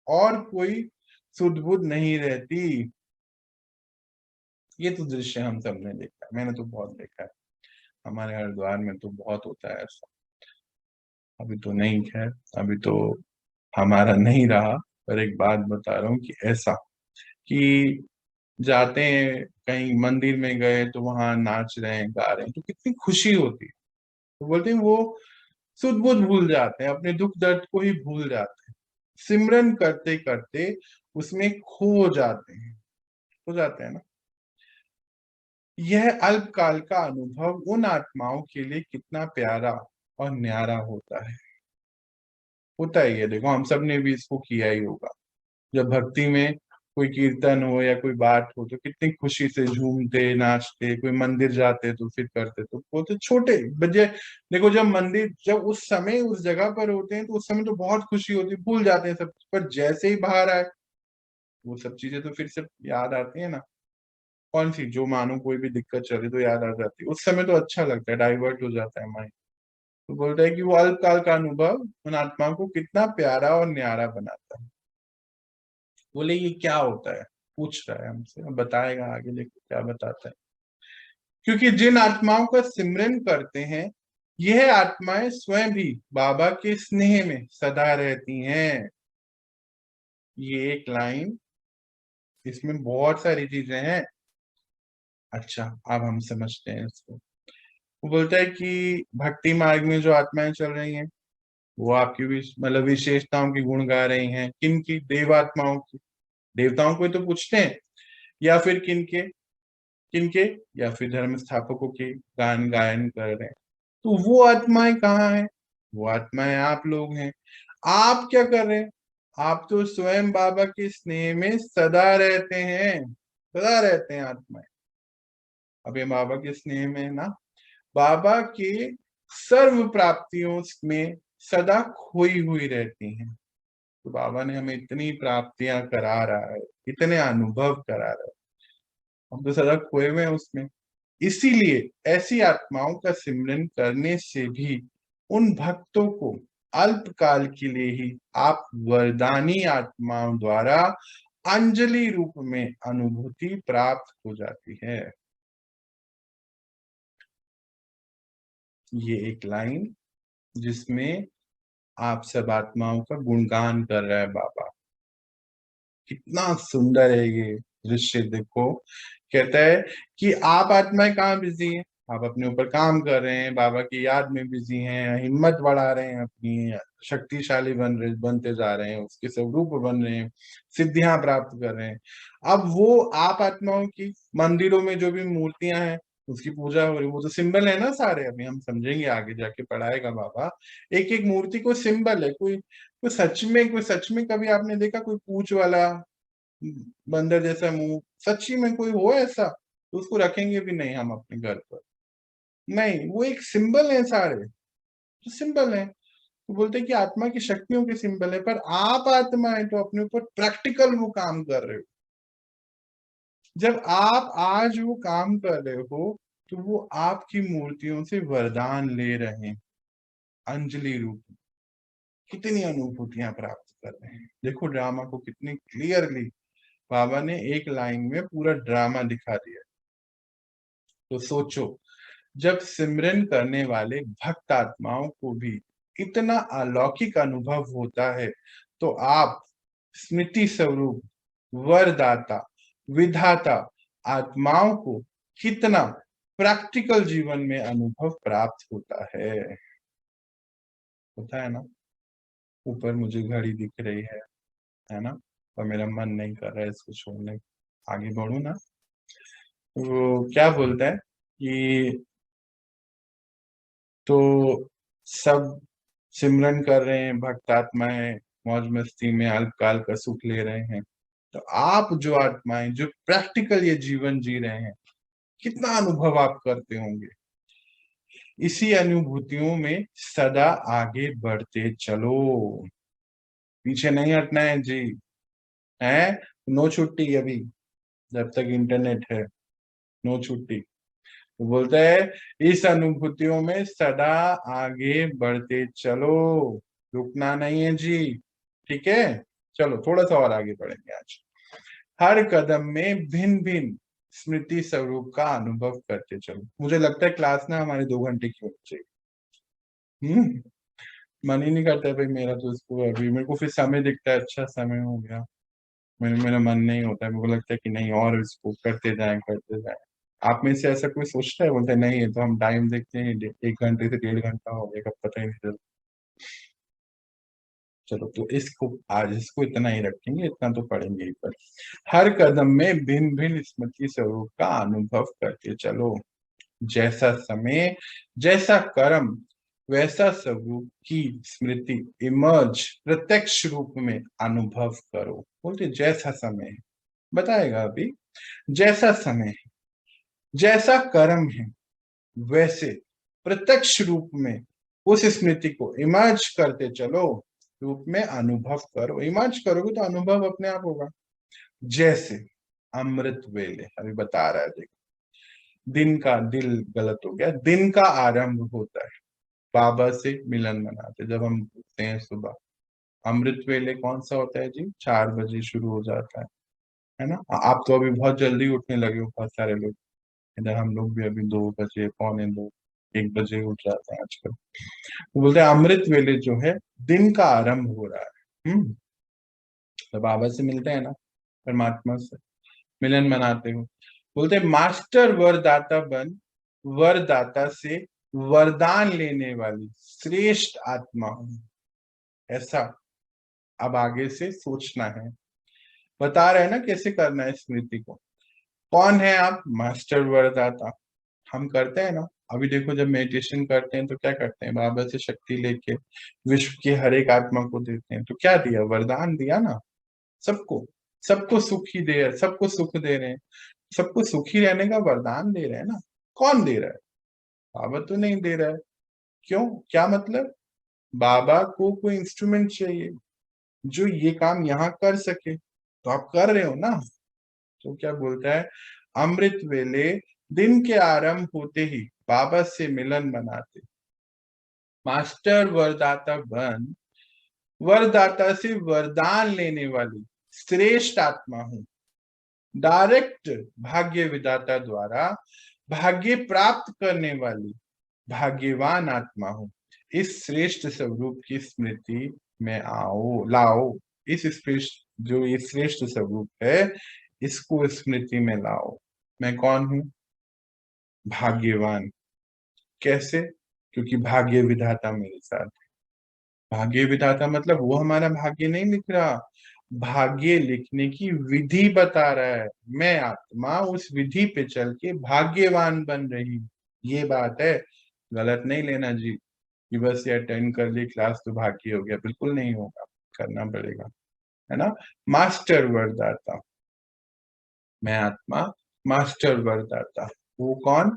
और कोई सुध बुध नहीं रहती। ये तो दृश्य हम सबने देखा है, मैंने तो बहुत देखा है, हमारे हरिद्वार में तो बहुत होता है ऐसा। अभी तो नहीं, खैर अभी तो हमारा नहीं रहा, पर एक बात बता रहा हूँ कि ऐसा कि जाते हैं कहीं मंदिर में गए तो वहां नाच रहे हैं, गा रहे हैं, तो कितनी खुशी होती है। तो बोलते हैं वो सुध बुध भूल जाते हैं, अपने दुख दर्द को ही भूल जाते हैं, सिमरन करते करते उसमें खो जाते हैं, हो जाते हैं ना। यह अल्पकाल का अनुभव उन आत्माओं के लिए कितना प्यारा और न्यारा होता है। होता ही है, देखो हम सब ने भी इसको किया ही होगा। जब भक्ति में कोई कीर्तन हो या कोई बात हो तो कितनी खुशी से झूमते नाचते, कोई मंदिर जाते तो फिर करते, तो बोलते छोटे बजे। देखो जब मंदिर, जब उस समय उस जगह पर होते हैं तो उस समय तो बहुत खुशी होती है, भूल जाते हैं सब, पर जैसे ही बाहर आए वो सब चीजें तो फिर से याद आती है ना। कौन सी, जो मानो कोई भी दिक्कत चले तो याद आ जाती है, उस समय तो अच्छा लगता है, डाइवर्ट हो जाता है माइंड। तो बोलता है कि वो अल्पकाल का अनुभव उन आत्माओं को कितना प्यारा और न्यारा बनाता है। बोले ये क्या होता है, पूछ रहा है हमसे, बताएगा आगे, देखो क्या बताता है। क्योंकि जिन आत्माओं का सिमरन करते हैं यह आत्माएं स्वयं भी बाबा के स्नेह में सदा रहती हैं। ये एक लाइन, इसमें बहुत सारी चीजें हैं। अच्छा, अब हम समझते हैं इसको। वो बोलता है कि भक्ति मार्ग में जो आत्माएं चल रही हैं वो आपकी मतलब विशेषताओं की गुण गा रही हैं। किन की? देवात्माओं की। देवताओं को ही तो पूछते हैं, या फिर किनके? किनके? या फिर धर्म स्थापकों के गान गायन कर रहे हैं। तो वो आत्माएं कहाँ हैं? वो आत्माएं आप लोग हैं। आप क्या कर रहे हैं? आप तो स्वयं बाबा के स्नेह में सदा रहते हैं, सदा रहते हैं आत्माएं। अब ये बाबा के स्नेह में है ना, बाबा के सर्व प्राप्तियों में सदा खोई हुई रहती हैं। तो बाबा ने हमें इतनी प्राप्तियां करा रहा है, इतने अनुभव करा रहा है, हम तो सदा खोए हुए हैं उसमें। इसीलिए ऐसी आत्माओं का सिमरन करने से भी उन भक्तों को अल्पकाल के लिए ही आप वरदानी आत्माओं द्वारा अंजलि रूप में अनुभूति प्राप्त हो जाती है। ये एक लाइन जिसमें आप सब आत्माओं का गुणगान कर रहा है बाबा। कितना सुंदर है ये दृश्य, देखो। कहता है कि आप आत्माएं कहाँ बिजी हैं? आप अपने ऊपर काम कर रहे हैं, बाबा की याद में बिजी हैं, हिम्मत बढ़ा रहे हैं, अपनी शक्तिशाली बनते जा रहे हैं, उसके स्वरूप बन रहे हैं, सिद्धियां प्राप्त कर रहे हैं। अब वो आप आत्माओं की मंदिरों में जो भी मूर्तियां हैं उसकी पूजा हो रही, वो तो सिंबल है ना सारे, अभी हम समझेंगे आगे जाके, पढ़ाएगा बाबा। एक एक मूर्ति को सिंबल है। कोई सच में कभी आपने देखा कोई पूंछ वाला बंदर जैसा मुंह? सच्ची में कोई हो ऐसा? तो उसको रखेंगे भी नहीं हम अपने घर पर, नहीं, वो एक सिंबल है, सारे तो सिंबल है। तो बोलते हैं कि आत्मा की शक्तियों के सिंबल है, पर आप आत्मा है तो अपने ऊपर प्रैक्टिकल वो काम कर रहे हो। जब आप आज वो काम कर रहे हो तो वो आपकी मूर्तियों से वरदान ले रहे हैं, अंजलि रूप में। कितनी अनुभूतियां प्राप्त कर रहे हैं। देखो ड्रामा को कितनी क्लियरली बाबा ने एक लाइन में पूरा ड्रामा दिखा दिया। तो सोचो, जब सिमरन करने वाले भक्त आत्माओं को भी इतना अलौकिक अनुभव होता है, तो आप स्मृति स्वरूप वरदाता विधाता आत्माओं को कितना प्रैक्टिकल जीवन में अनुभव प्राप्त होता है ना। ऊपर मुझे घड़ी दिख रही है ना, और मेरा मन नहीं कर रहा है इसको छोड़ने, आगे बढ़ू ना। वो क्या बोलता है कि तो सब सिमरन कर रहे हैं, भक्त आत्माएं मौज मस्ती में अल्पकाल का सुख ले रहे हैं, तो आप जो आत्माएं जो प्रैक्टिकल ये जीवन जी रहे हैं, कितना अनुभव आप करते होंगे। इसी अनुभूतियों में सदा आगे बढ़ते चलो, पीछे नहीं हटना है जी, है नो छुट्टी अभी, जब तक इंटरनेट है नो छुट्टी। तो बोलता है इस अनुभूतियों में सदा आगे बढ़ते चलो, रुकना नहीं है जी, ठीक है। चलो थोड़ा सा और आगे बढ़ेंगे आज। हर कदम में भिन्न भिन्न स्मृति स्वरूप का अनुभव करते चलो। मुझे लगता है क्लास ना हमारे 2 घंटे की होनी चाहिए। मन ही नहीं करता है भाई मेरा, तो इसको अभी मेरे को फिर समय दिखता है, अच्छा समय हो गया, मेरा मन नहीं होता है, मेरे को लगता है कि नहीं और इसको करते जाएं। आप में से ऐसा कोई सोचता है, बोलता है नहीं है तो हम टाइम देखते हैं 1 घंटे से 1.5 घंटा हो गया, कब पता ही नहीं चलता। चलो तो इसको आज इसको इतना ही रखेंगे, इतना तो पढ़ेंगे ही पर। हर कदम में भिन्न भिन्न स्मृति स्वरूप का अनुभव करते चलो, जैसा समय जैसा कर्म वैसा स्वरूप की स्मृति इमर्ज प्रत्यक्ष रूप में अनुभव करो। बोलते जैसा समय है, बताएगा अभी, जैसा समय है जैसा कर्म है वैसे प्रत्यक्ष रूप में उस स्मृति को इमर्ज करते चलो, रूप में अनुभव करो। इमर्ज करोगे तो अनुभव अपने आप होगा। जैसे अमृत वेले, अभी बता रहा है, देखो दिन का, दिल गलत हो गया, दिन का आरंभ होता है बाबा से मिलन मनाते जब हम उठते हैं सुबह। अमृत वेले कौन सा होता है जी? 4 बजे शुरू हो जाता है ना। आप तो अभी बहुत जल्दी उठने लगे हो, बहुत सारे लोग, इधर हम लोग भी अभी 2 बजे, पौने 2, 1 बजे उठ जाते हैं आजकल। तो बोलते हैं अमृत वेले जो है दिन का आरंभ हो रहा है। तो बाबा से मिलते हैं ना, परमात्मा से मिलन मनाते हो। बोलते हैं मास्टर वरदाता बन, वरदाता से वरदान लेने वाली श्रेष्ठ आत्मा हूं, ऐसा अब आगे से सोचना है। बता रहे हैं ना कैसे करना है स्मृति को। कौन है आप? मास्टर वरदाता। हम करते हैं ना, अभी देखो जब मेडिटेशन करते हैं तो क्या करते हैं, बाबा से शक्ति लेके विश्व की हर एक आत्मा को देते हैं, तो क्या दिया? वरदान दिया ना। सबको सबको सुख ही दे, सबको सुख दे रहे हैं, सबको सुखी रहने का वरदान दे रहे हैं ना। कौन दे रहा है? बाबा तो नहीं दे रहा है। क्यों? क्या मतलब? बाबा को कोई इंस्ट्रूमेंट चाहिए जो ये काम यहाँ कर सके, तो आप कर रहे हो ना। तो क्या बोलता है, अमृत वेले दिन के आरंभ होते ही बाबा से मिलन मनाते, मास्टर वरदाता बन, वरदाता से वरदान लेने वाली श्रेष्ठ आत्मा हूं, डायरेक्ट भाग्य विदाता द्वारा भाग्य प्राप्त करने वाली भाग्यवान आत्मा हूं। इस श्रेष्ठ स्वरूप की स्मृति में आओ, लाओ। इस श्रेष्ठ, जो ये श्रेष्ठ स्वरूप है, इसको स्मृति में लाओ। मैं कौन हूं? भाग्यवान। कैसे? क्योंकि भाग्य विधाता मेरे साथ है। भाग्य विधाता मतलब वो हमारा भाग्य नहीं लिख रहा, भाग्य लिखने की विधि बता रहा है। मैं आत्मा उस विधि पे चल के भाग्यवान बन रही हूँ, ये बात है। गलत नहीं लेना जी कि बस ये अटेंड कर ली क्लास तो भाग्य हो गया, बिल्कुल नहीं होगा, करना पड़ेगा, है ना। मास्टर वरदाता, मैं आत्मा मास्टर वरदाता। वो कौन?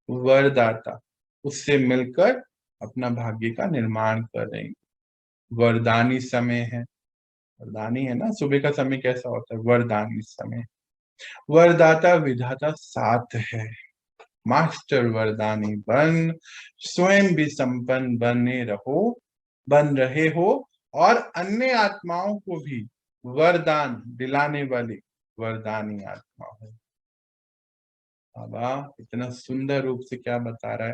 वरदाता। उससे मिलकर अपना भाग्य का निर्माण करेंगे। वरदानी समय है, वरदानी है ना, सुबह का समय कैसा होता है? वरदानी समय। वरदाता विधाता साथ है। मास्टर वरदानी बन, स्वयं भी संपन्न बन रहे हो और अन्य आत्माओं को भी वरदान दिलाने वाली वरदानी आत्मा हो। बाबा इतना सुंदर रूप से क्या बता रहा है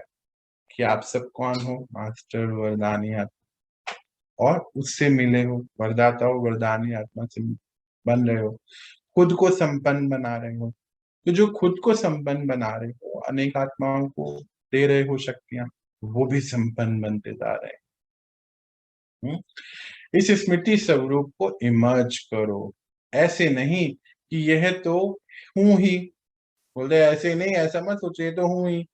कि आप सब कौन हो? मास्टर वरदानी आत्मा, और उससे मिले हो, वरदाता हो, वरदानी आत्मा से बन रहे हो, खुद को संपन्न बना रहे हो। तो जो खुद को संपन्न बना रहे हो, अनेक आत्माओं को दे रहे हो शक्तियां, वो भी संपन्न बनते जा रहे हैं। इस स्मृति स्वरूप को इमर्ज करो। ऐसे नहीं कि यह तो हूं ही, बोलते ऐसे नहीं, ऐसा मत सोचिए तो हूं ही,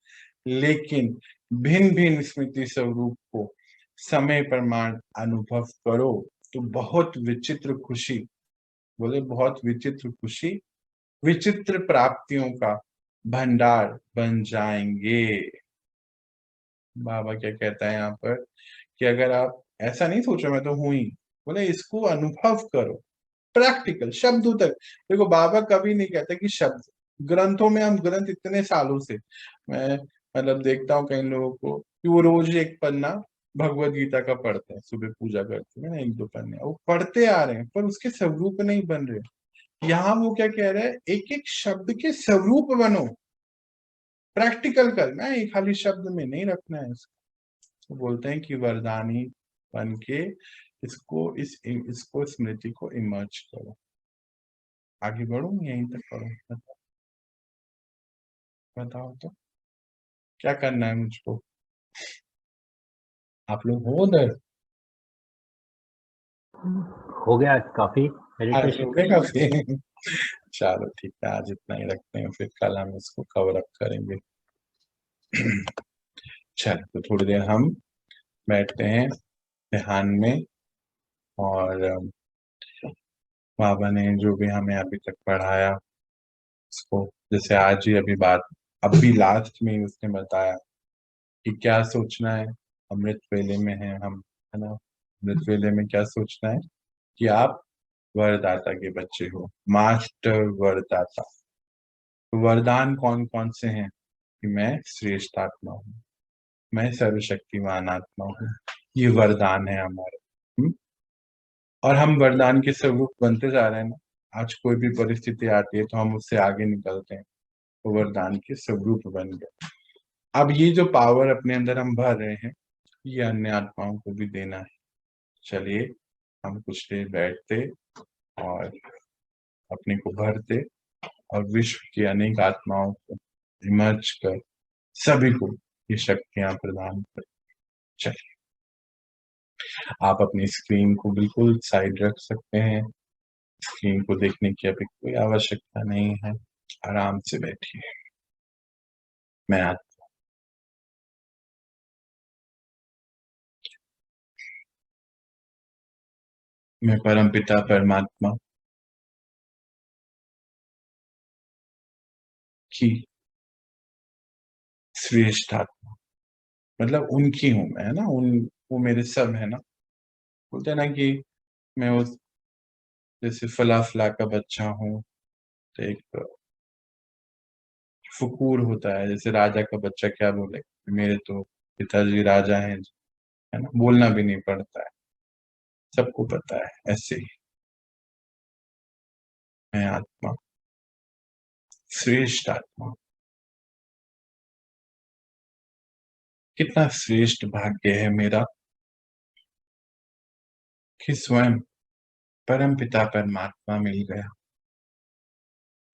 लेकिन भिन्न भिन्न स्मृति स्वरूप को समय प्रमाण अनुभव करो तो बहुत विचित्र खुशी, बोले बहुत विचित्र खुशी, विचित्र प्राप्तियों का भंडार बन जाएंगे। बाबा क्या कहता है यहाँ पर कि अगर आप ऐसा नहीं सोचो मैं तो हूं ही, बोले इसको अनुभव करो, प्रैक्टिकल शब्दों तक। देखो बाबा कभी नहीं कहते कि शब्द, ग्रंथों में, हम ग्रंथ इतने सालों से, मैं मतलब देखता हूँ कई लोगों को कि वो रोज एक पन्ना भगवत गीता का पढ़ते हैं, सुबह पूजा करते हैं ना, 1-2 पन्ने वो पढ़ते आ रहे हैं, पर उसके स्वरूप नहीं बन रहे। यहाँ वो क्या कह रहे हैं, एक एक शब्द के स्वरूप बनो, प्रैक्टिकल करना है, ये खाली शब्द में नहीं रखना है इसको। तो बोलते हैं कि वरदानी बन के इसको स्मृति को इमर्ज करो। आगे बढ़ो, यहीं तक पढ़ो, बताओ तो क्या करना है मुझको? आप लोग हो उधर? हो गया काफी आज मेडिटेशन। हो गए काफी? चलो ठीक है, आज इतना ही रखते हैं, फिर कल हम इसको कवर अप करेंगे। चलो तो थोड़ी देर हम बैठते हैं ध्यान में, और बाबा ने जो भी हमें अभी तक पढ़ाया उसको, जैसे आज ही अभी बात, अभी लास्ट में उसने बताया कि क्या सोचना है, अमृत वेले में है हम, है ना। अमृत वेले में क्या सोचना है कि आप वरदाता के बच्चे हो, मास्टर वरदाता। तो वरदान कौन कौन से हैं? कि मैं श्रेष्ठ आत्मा हूँ, मैं सर्वशक्तिमान आत्मा हूँ, ये वरदान है हमारे। और हम वरदान के स्वरूप बनते जा रहे हैं ना। आज कोई भी परिस्थिति आती है तो हम उससे आगे निकलते हैं, तो वरदान के स्वरूप बन गए। अब ये जो पावर अपने अंदर हम भर रहे हैं, ये अन्य आत्माओं को भी देना है। चलिए हम कुछ देर बैठते और अपने को भरते और विश्व की अनेक आत्माओं को इमर्ज कर सभी को ये शक्तियां प्रदान कर। चलिए आप अपनी स्क्रीन को बिल्कुल साइड रख सकते हैं, स्क्रीन को देखने की अभी कोई आवश्यकता नहीं है, आराम से बैठिए। मैं परमपिता परमात्मा की श्रेष्ठ आत्मा, मतलब उनकी हूं मैं, है ना, वो मेरे सब है ना। बोलते हैं ना कि मैं उस, जैसे फला फला का बच्चा हूँ, तो एक फकूर होता है, जैसे राजा का बच्चा क्या बोले, मेरे तो पिताजी राजा हैं, है ना, बोलना भी नहीं पड़ता है, सबको पता है। ऐसे ही मैं आत्मा, श्रेष्ठ आत्मा, कितना श्रेष्ठ भाग्य है मेरा कि स्वयं परम पिता परमात्मा मिल गया,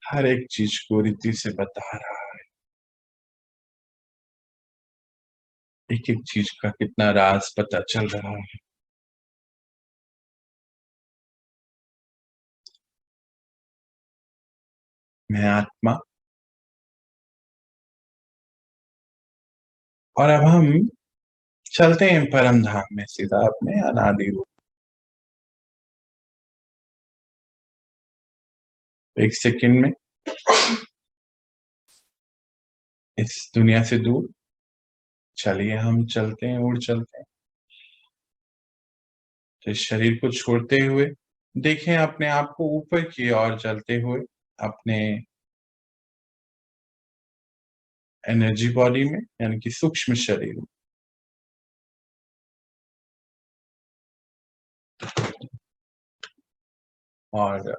हर एक चीज को रीति से बता रहा है, एक एक चीज का कितना राज पता चल रहा है। मैं आत्मा, और अब हम चलते हैं परम धाम में, सीधा अपने अनादि रूप। एक सेकंड में इस दुनिया से दूर। चलिए हम चलते हैं, उड़ चलते हैं। तो इस शरीर को छोड़ते हुए देखें अपने आप को ऊपर की ओर चलते हुए, अपने एनर्जी बॉडी में, यानी कि सूक्ष्म शरीर में। और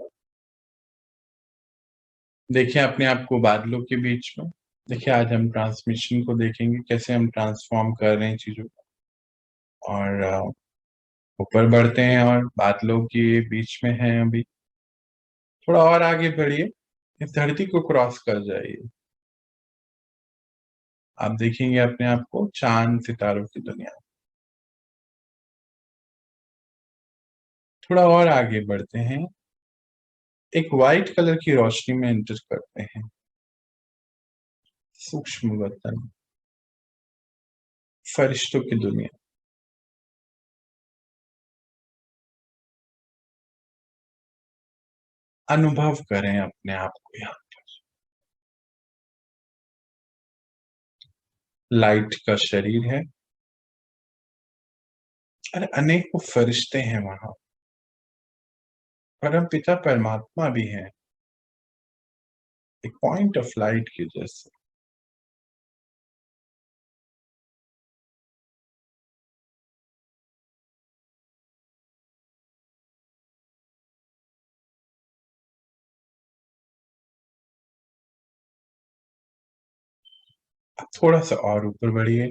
देखिए अपने आप को बादलों के बीच में। देखिए आज हम ट्रांसमिशन को देखेंगे, कैसे हम ट्रांसफॉर्म कर रहे हैं चीजों को। और ऊपर बढ़ते हैं और बादलों के बीच में हैं अभी। थोड़ा और आगे बढ़िए, इस धरती को क्रॉस कर जाइए। आप देखेंगे अपने आप को चांद सितारों की दुनिया। थोड़ा और आगे बढ़ते हैं, एक व्हाइट कलर की रोशनी में एंटर करते हैं। सूक्ष्म वतन, फरिश्तों की दुनिया। अनुभव करें अपने आप को यहाँ पर। लाइट का शरीर है और अनेकों फरिश्ते हैं वहां। परम पिता परमात्मा भी है, एक पॉइंट ऑफ लाइट के जैसे। अब थोड़ा सा और ऊपर बढ़िए,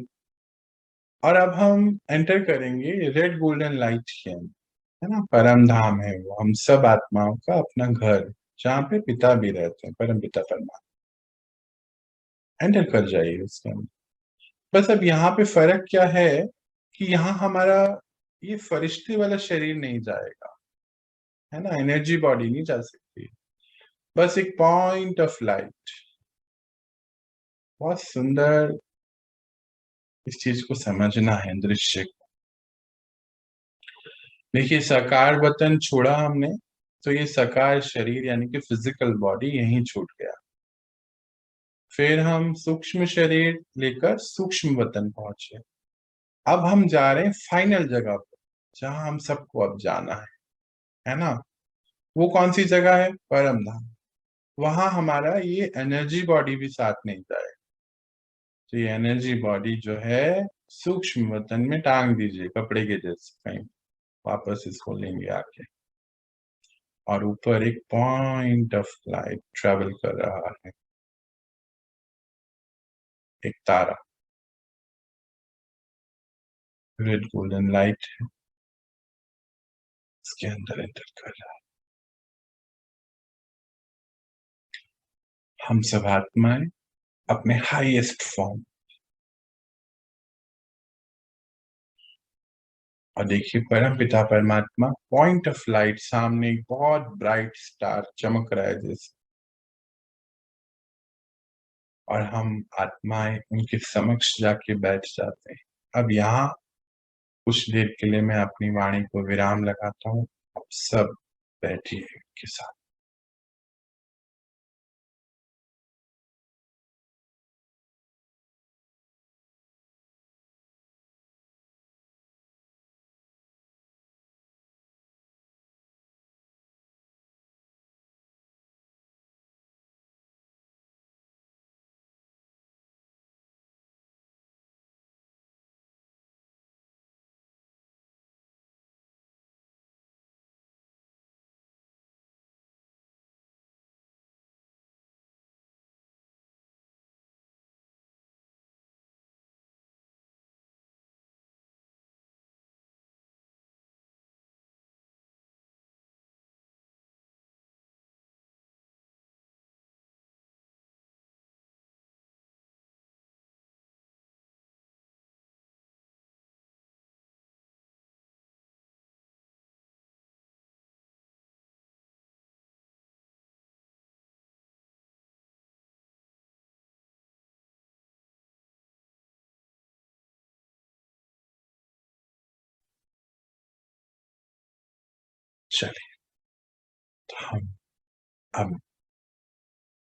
और अब हम एंटर करेंगे रेड गोल्डन लाइट के अंदर, है ना। परम धाम है वो, हम सब आत्माओं का अपना घर, जहाँ पे पिता भी रहते हैं, परम पिता परमात्मा। एंटर कर जाइए उसके अंदर। बस अब यहाँ पे फर्क क्या है कि यहाँ हमारा ये फरिश्ते वाला शरीर नहीं जाएगा, है ना। एनर्जी बॉडी नहीं जा सकती, बस एक पॉइंट ऑफ लाइट। बहुत सुंदर, इस चीज को समझना है, दृश्य को। देखिए साकार वतन छोड़ा हमने, तो ये साकार शरीर यानी कि फिजिकल बॉडी यहीं छूट गया। फिर हम सूक्ष्म शरीर लेकर सूक्ष्म वतन पहुंचे। अब हम जा रहे हैं फाइनल जगह पर, जहां हम सबको अब जाना है ना। वो कौन सी जगह है? परम धाम। वहां हमारा ये एनर्जी बॉडी भी साथ नहीं जाए। तो ये एनर्जी बॉडी जो है सूक्ष्म वतन में टांग दीजिए कपड़े के जैसे कहीं, वापस इसको लेंगे आके। और ऊपर एक पॉइंट ऑफ लाइट ट्रेवल कर रहा है, एक तारा, रेड गोल्डन लाइट है, इसके अंदर एंटर कर रहा है। हम सब आत्माएं अपने हाईएस्ट फॉर्म। और देखिए परम पिता परमात्मा, पॉइंट ऑफ लाइट, सामने एक बहुत ब्राइट स्टार चमक रहा है जैसे। और हम आत्माएं उनके समक्ष जाके बैठ जाते हैं। अब यहाँ कुछ देर के लिए मैं अपनी वाणी को विराम लगाता हूँ। अब सब बैठिए उनके साथ। चलिए, तो हम अब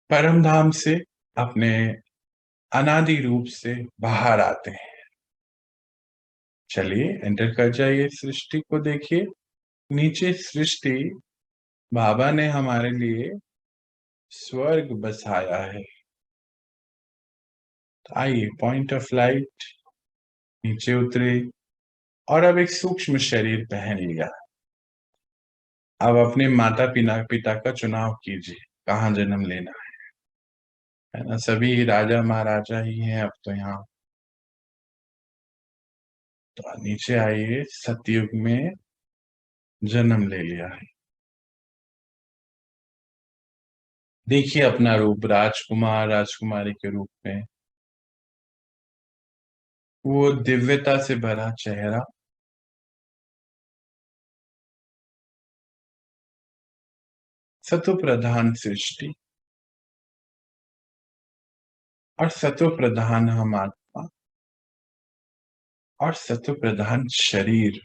परम धाम से अपने अनादि रूप से बाहर आते हैं। चलिए एंटर कर जाइए, सृष्टि को देखिए। नीचे सृष्टि बाबा ने हमारे लिए स्वर्ग बसाया है। तो आइए, पॉइंट ऑफ लाइट, नीचे उतरे और अब एक सूक्ष्म शरीर पहन लिया। अब अपने माता पिता का चुनाव कीजिए, कहाँ जन्म लेना है ना। सभी राजा महाराजा ही हैं अब तो यहाँ। तो नीचे आइए, सतयुग में जन्म ले लिया है। देखिए अपना रूप, राजकुमार राजकुमारी के रूप में, वो दिव्यता से भरा चेहरा, सतो प्रधान सृष्टि और सतो प्रधान हम आत्मा और सतो प्रधान शरीर,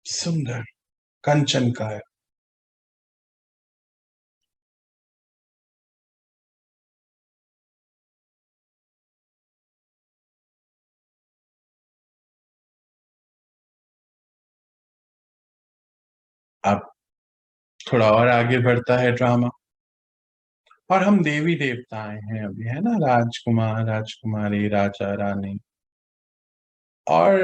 सुंदर कंचन का है। अब थोड़ा और आगे बढ़ता है ड्रामा, और हम देवी देवताएं हैं अभी, है ना। राजकुमार राजकुमारी, राजा रानी, और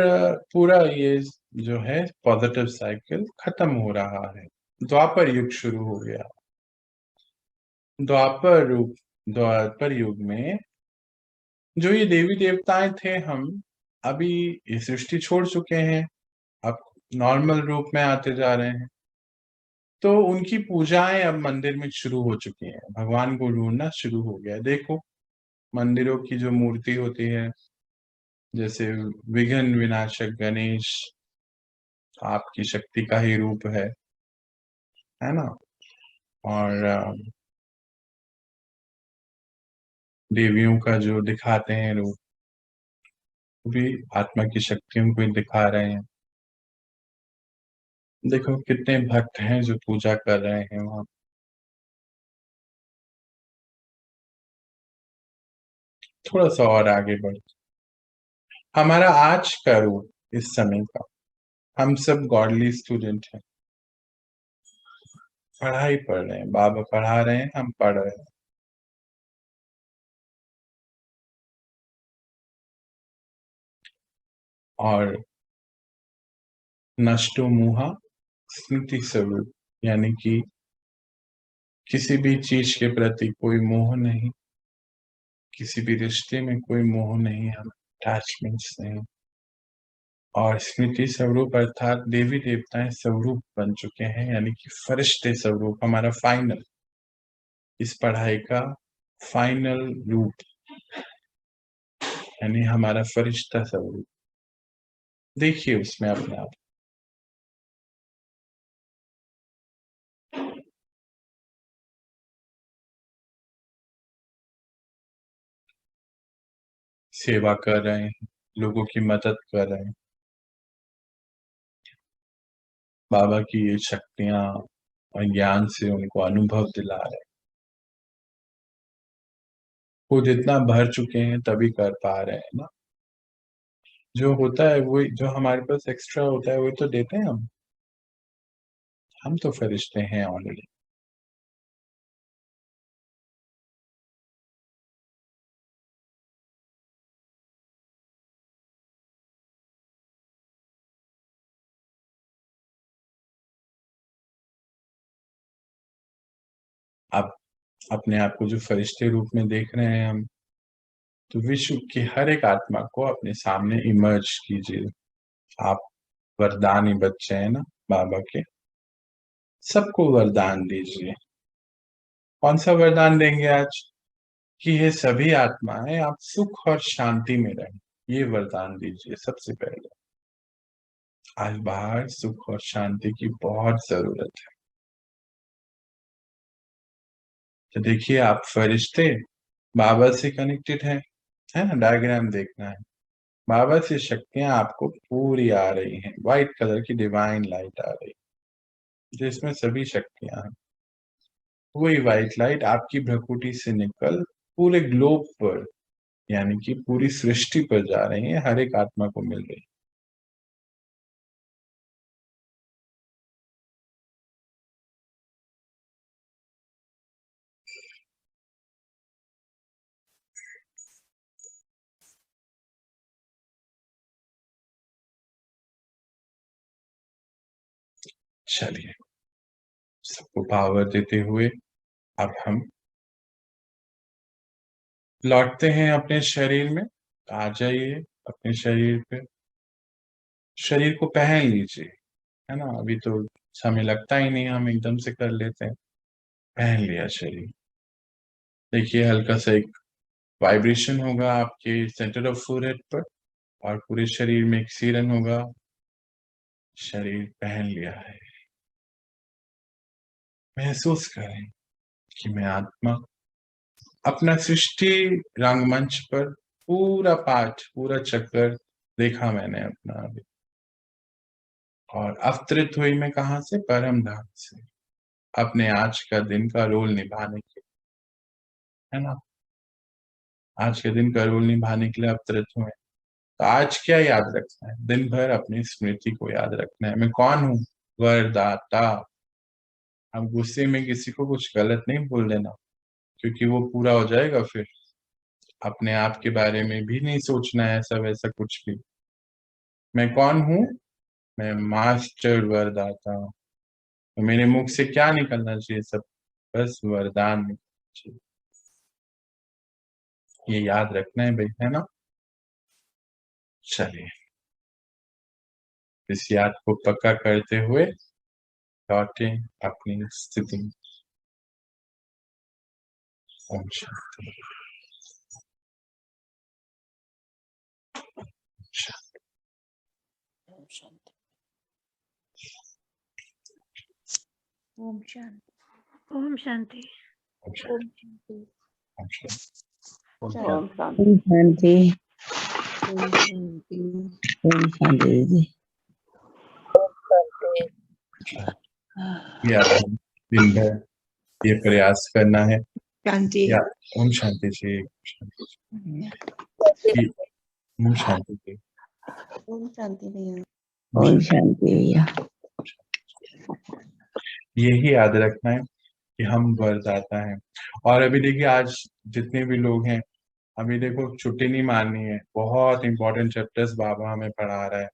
पूरा ये जो है पॉजिटिव साइकिल खत्म हो रहा है। द्वापर युग शुरू हो गया। द्वापर युग में जो ये देवी देवताएं थे, हम अभी ये सृष्टि छोड़ चुके हैं, अब नॉर्मल रूप में आते जा रहे हैं। तो उनकी पूजाएं अब मंदिर में शुरू हो चुकी हैं, भगवान को ढूंढना शुरू हो गया है। देखो मंदिरों की जो मूर्ति होती है, जैसे विघ्न विनाशक गणेश आपकी शक्ति का ही रूप है ना। और देवियों का जो दिखाते हैं रूप, वो भी आत्मा की शक्तियों को ही दिखा रहे हैं। देखो कितने भक्त हैं जो पूजा कर रहे हैं वहां। थोड़ा सा और आगे बढ़, हमारा आज का रूप इस समय का, हम सब गॉडली स्टूडेंट हैं, पढ़ाई पढ़ रहे हैं, बाबा पढ़ा रहे हैं, हम पढ़ रहे हैं। और नष्टो मुहा स्मृति स्वरूप, यानी कि किसी भी चीज के प्रति कोई मोह नहीं, किसी भी रिश्ते में कोई मोह नहीं, हम अटैचमेंट्स नहीं। और स्मृति स्वरूप अर्थात देवी देवताएं स्वरूप बन चुके हैं, यानी कि फरिश्ते स्वरूप हमारा फाइनल, इस पढ़ाई का फाइनल रूप, यानी हमारा फरिश्ता स्वरूप। देखिए उसमें अपने आप। सेवा कर रहे हैं, लोगों की मदद कर रहे हैं, बाबा की ये शक्तियां और ज्ञान से उनको अनुभव दिला रहे हैं। वो जितना भर चुके हैं तभी कर पा रहे हैं ना। जो होता है वही, जो हमारे पास एक्स्ट्रा होता है वही तो देते हैं हम तो फरिश्ते हैं ऑलरेडी। आप अपने आप को जो फरिश्ते रूप में देख रहे हैं हम, तो विश्व की हर एक आत्मा को अपने सामने इमर्ज कीजिए। आप वरदानी बच्चे हैं ना बाबा के, सबको वरदान दीजिए। कौन सा वरदान देंगे आज? कि ये सभी आत्माएं आप सुख और शांति में रहें, ये वरदान दीजिए सबसे पहले। आज बाहर सुख और शांति की बहुत जरूरत है। तो देखिए आप फरिश्ते बाबा से कनेक्टेड हैं, है ना। डायग्राम देखना है, बाबा से शक्तियां आपको पूरी आ रही हैं, व्हाइट कलर की डिवाइन लाइट आ रही है जिसमें सभी शक्तियां हैं। वही व्हाइट लाइट आपकी भ्रकुटी से निकल पूरे ग्लोब पर, यानी कि पूरी सृष्टि पर जा रही हैं, हर एक आत्मा को मिल रही है। चलिए, सबको पावर देते हुए अब हम लौटते हैं अपने शरीर में। आ जाइए अपने शरीर पे, शरीर को पहन लीजिए, है ना। अभी तो समय लगता ही नहीं, हम एकदम से कर लेते हैं। पहन लिया शरीर। देखिए, हल्का सा एक वाइब्रेशन होगा आपके सेंटर ऑफ फोरहेड पर, और पूरे शरीर में एक सीरन होगा। शरीर पहन लिया है। महसूस करें कि मैं आत्मा अपना सृष्टि रंगमंच पर पूरा पाठ, पूरा चक्कर देखा मैंने अपना अभी। और अवतरित हुई मैं कहाँ से? परम धाम से, अपने आज का दिन का रोल निभाने के, है ना। आज के दिन का रोल निभाने के लिए अवतरित हुए। तो आज क्या याद रखना है? दिन भर अपनी स्मृति को याद रखना है। मैं कौन हूँ? वरदाता। हम गुस्से में किसी को कुछ गलत नहीं बोल देना, क्योंकि वो पूरा हो जाएगा फिर। अपने आप के बारे में भी नहीं सोचना है ऐसा वैसा कुछ भी। मैं कौन हूँ? मैं मास्टर वरदाता हूँ। तो मेरे मुख से क्या निकलना चाहिए? सब बस वरदान निकलना चाहिए। ये याद रखना है भाई, है ना। चलिए, इस याद को पक्का करते हुए लौटे अपनी स्थिति में। ओम शांति। ओम शांति। ओम शांति। ओम शांति। ओम शांति। ओम शांति। ओम ओम शांति। शांति। ओम शांति। ओम शांति जी। या दिन भर ये प्रयास करना है। शांति। या ओम शांति जी। ओम शांति जी। ओम शांति भैया। ओम शांति भैया। यही याद रखना है कि हम वरदाता हैं। और अभी देखिए, आज जितने भी लोग हैं, अभी देखो छुट्टी नहीं मारनी है। बहुत इंपॉर्टेंट चैप्टर्स बाबा हमें पढ़ा रहा है।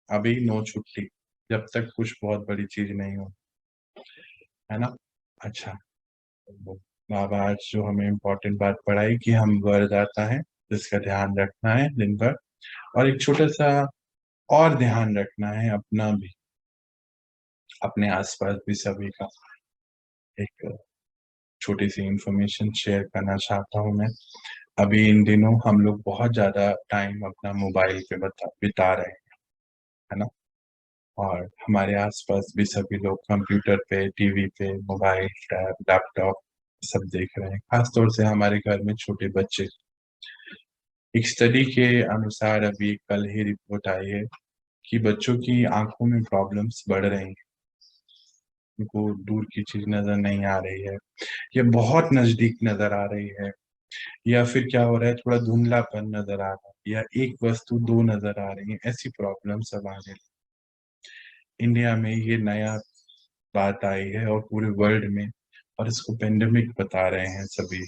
अभी नो छुट्टी, जब तक कुछ बहुत बड़ी चीज नहीं हो, है ना। अच्छा, तो बाबा आज जो हमें इम्पोर्टेंट बात पढ़ाई कि हम वरदाता हैं, जिसका ध्यान रखना है दिन भर। और एक छोटा सा और ध्यान रखना है अपना भी, अपने आसपास भी सभी का। एक छोटी सी इंफॉर्मेशन शेयर करना चाहता हूँ मैं। अभी इन दिनों हम लोग बहुत ज्यादा टाइम अपना मोबाइल पे बिता रहे हैं, है ना। और हमारे आसपास भी सभी लोग कंप्यूटर पे, टीवी पे, मोबाइल, टैब, लैपटॉप सब देख रहे हैं। खासतौर से हमारे घर में छोटे बच्चे। एक स्टडी के अनुसार अभी कल ही रिपोर्ट आई है कि बच्चों की आंखों में प्रॉब्लम्स बढ़ रही हैं। उनको दूर की चीज नजर नहीं आ रही है, या बहुत नजदीक नजर आ रही है, या फिर क्या हो रहा है, थोड़ा धुंधलापन नजर आ रहा है, या एक वस्तु दो नजर आ रही है। ऐसी प्रॉब्लम सब आ रही है। इंडिया में ये नया बात आई है और पूरे वर्ल्ड में, और इसको पेंडेमिक बता रहे हैं सभी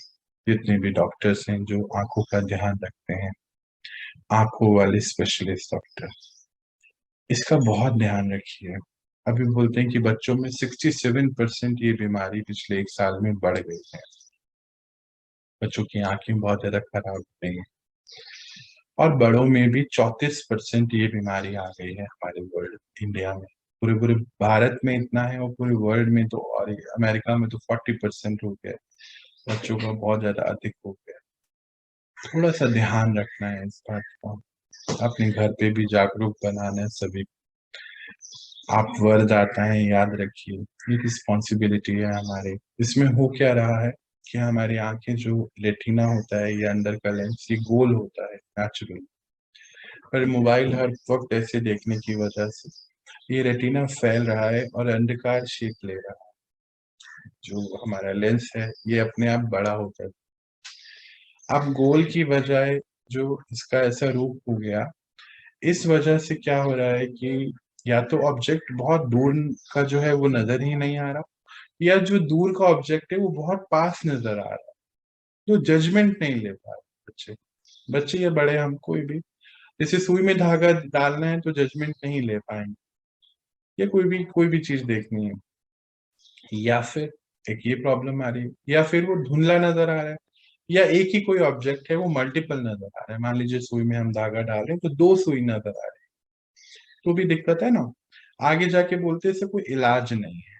जितने भी डॉक्टर्स हैं जो आंखों का ध्यान रखते हैं, आंखों वाले स्पेशलिस्ट डॉक्टर। इसका बहुत ध्यान रखिए। अभी बोलते हैं कि बच्चों में 67% ये बीमारी पिछले एक साल में बढ़ गई है। बच्चों की आंखें बहुत ज्यादा खराब हो गई हैं। और बड़ों में भी 34% ये बीमारी आ गई है हमारे वर्ल्ड, इंडिया में। पूरे पूरे भारत में इतना है, और पूरे वर्ल्ड में तो, और अमेरिका में तो 40% हो गया। बच्चों का बहुत ज्यादा अधिक हो गया। थोड़ा सा ध्यान रखना है इस बात का। अपने घर पे भी जागरूक बनाना है सभी। आप वरदाता हैं, याद रखिए। ये रिस्पॉन्सिबिलिटी है हमारी। इसमें हो क्या रहा है कि हमारी आंखें, जो रेटिना होता है या अंदर का लेंस, ये गोल होता है नेचुरली। पर मोबाइल हर वक्त ऐसे देखने की वजह से ये रेटिना फैल रहा है और अंधकार शेप ले रहा है। जो हमारा लेंस है ये अपने आप बड़ा होता है। अब गोल की बजाय जो इसका ऐसा रूप हो गया, इस वजह से क्या हो रहा है कि या तो ऑब्जेक्ट बहुत दूर का जो है वो नजर ही नहीं आ रहा, या जो दूर का ऑब्जेक्ट है वो बहुत पास नजर आ रहा है, तो जजमेंट नहीं ले पा रहे बच्चे बच्चे या बड़े, हम कोई भी। जैसे सुई में धागा डालना है तो जजमेंट नहीं ले पाएंगे, या कोई भी चीज देखनी है, या फिर एक ये प्रॉब्लम आ रही है, या फिर वो धुंधला नजर आ रहा है, या एक ही कोई ऑब्जेक्ट है वो मल्टीपल नजर आ रहा है। मान लीजिए सुई में हम धागा डाल रहे हैं तो 2 सुई नजर आ रही है, तो भी दिक्कत है ना। आगे जाके बोलते हैं इससे कोई इलाज नहीं है,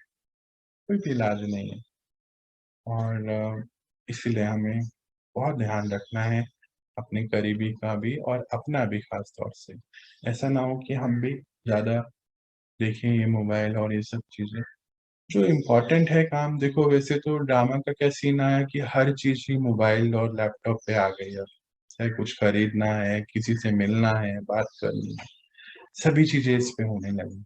कोई भी इलाज नहीं है। और इसीलिए हमें बहुत ध्यान रखना है अपने करीबी का भी और अपना भी, खास तौर से ऐसा ना हो कि हम भी ज्यादा देखें ये मोबाइल और ये सब चीजें। जो इम्पोर्टेंट है काम, देखो वैसे तो ड्रामा का क्या सीन आया कि हर चीज ही मोबाइल और लैपटॉप पे आ गई है। चाहे कुछ खरीदना है, किसी से मिलना है, बात करनी है, सभी चीजें इस पे होने लगी।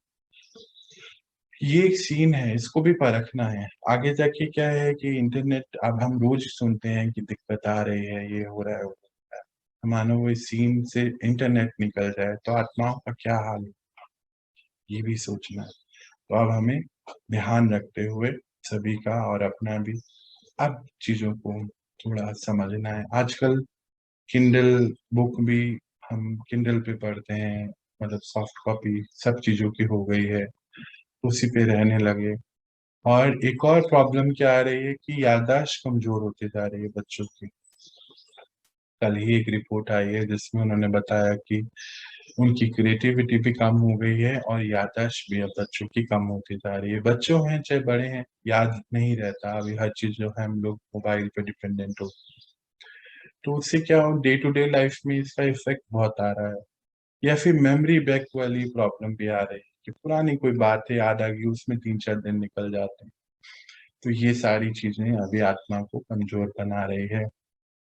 ये एक सीन है, इसको भी परखना है। आगे जाके क्या है कि इंटरनेट, अब हम रोज सुनते हैं कि दिक्कत आ रही है, ये हो रहा है, वो हो रहा है। मानो वो इस सीन से इंटरनेट निकल जाए तो आत्माओं का क्या हाल है, ये भी सोचना है। तो अब हमें ध्यान रखते हुए सभी का और अपना भी अब चीजों को थोड़ा समझना है। आजकल किंडल बुक भी हम किंडल पे पढ़ते हैं, मतलब सॉफ्ट कॉपी सब चीजों की हो गई है, उसी पे रहने लगे। और एक और प्रॉब्लम क्या आ रही है कि याददाश्त कमजोर होती जा रही है बच्चों की। कल ही एक रिपोर्ट आई है जिसमें उन्होंने बताया कि उनकी क्रिएटिविटी भी कम हो गई है और याददाश्त भी अब बच्चों की कम होती जा रही है। बच्चों हैं चाहे बड़े हैं, याद नहीं रहता अभी हर चीज जो है, हम लोग मोबाइल पे डिपेंडेंट हो। तो उससे क्या हो, डे टू डे लाइफ में इसका इफेक्ट बहुत आ रहा है। या फिर मेमोरी बैक वाली प्रॉब्लम भी आ रही है कि पुरानी कोई बात है याद आ गई, उसमें 3-4 दिन निकल जाते हैं। तो ये सारी चीजें अभी आत्मा को कमजोर बना रही है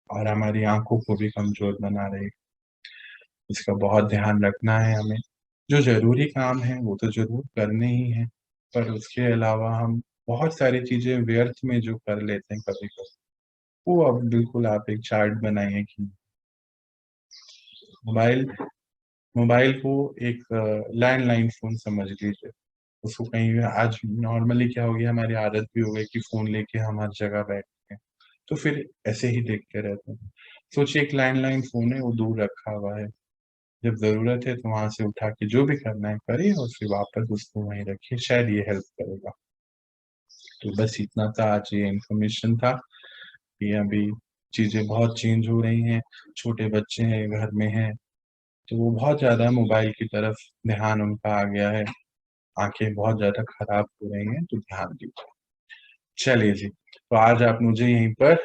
और हमारी आंखों को भी कमजोर बना रही है। इसका बहुत ध्यान रखना है हमें। जो जरूरी काम है वो तो जरूर करने ही है, पर उसके अलावा हम बहुत सारी चीजें व्यर्थ में जो कर लेते हैं कभी कभी, वो अब बिल्कुल आप एक चार्ट बनाइए कि मोबाइल मोबाइल को एक लैंडलाइन फोन समझ लीजिए। उसको कहीं भी, आज नॉर्मली क्या हो गया, हमारी आदत भी हो गई कि फोन लेके हम हर जगह बैठते हैं, तो फिर ऐसे ही देखते रहते हैं। सोचिए एक लैंडलाइन फोन है, वो दूर रखा हुआ है, जब जरूरत है तो वहां से उठा के जो भी करना है करिए और फिर वापस उसको वहीं रखिए, शायद ये हेल्प करेगा। तो बस इतना था, आज ये इन्फॉर्मेशन था कि अभी चीजें बहुत चेंज हो रही हैं। छोटे बच्चे हैं घर में हैं, तो वो बहुत ज्यादा मोबाइल की तरफ ध्यान उनका आ गया है, आंखें बहुत ज्यादा खराब हो रही हैं, तो ध्यान दीजिए। चलिए जी, तो आज आप मुझे यहीं पर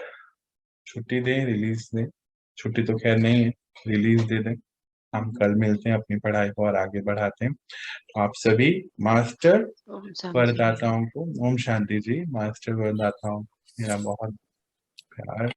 छुट्टी दें, रिलीज दें। छुट्टी तो खैर नहीं है, रिलीज दे दें। हम कल मिलते हैं, अपनी पढ़ाई को और आगे बढ़ाते हैं। तो आप सभी मास्टर ओम शांति। वरदाताओं को ओम शांति जी। मास्टर वरदाताओं मेरा बहुत प्यार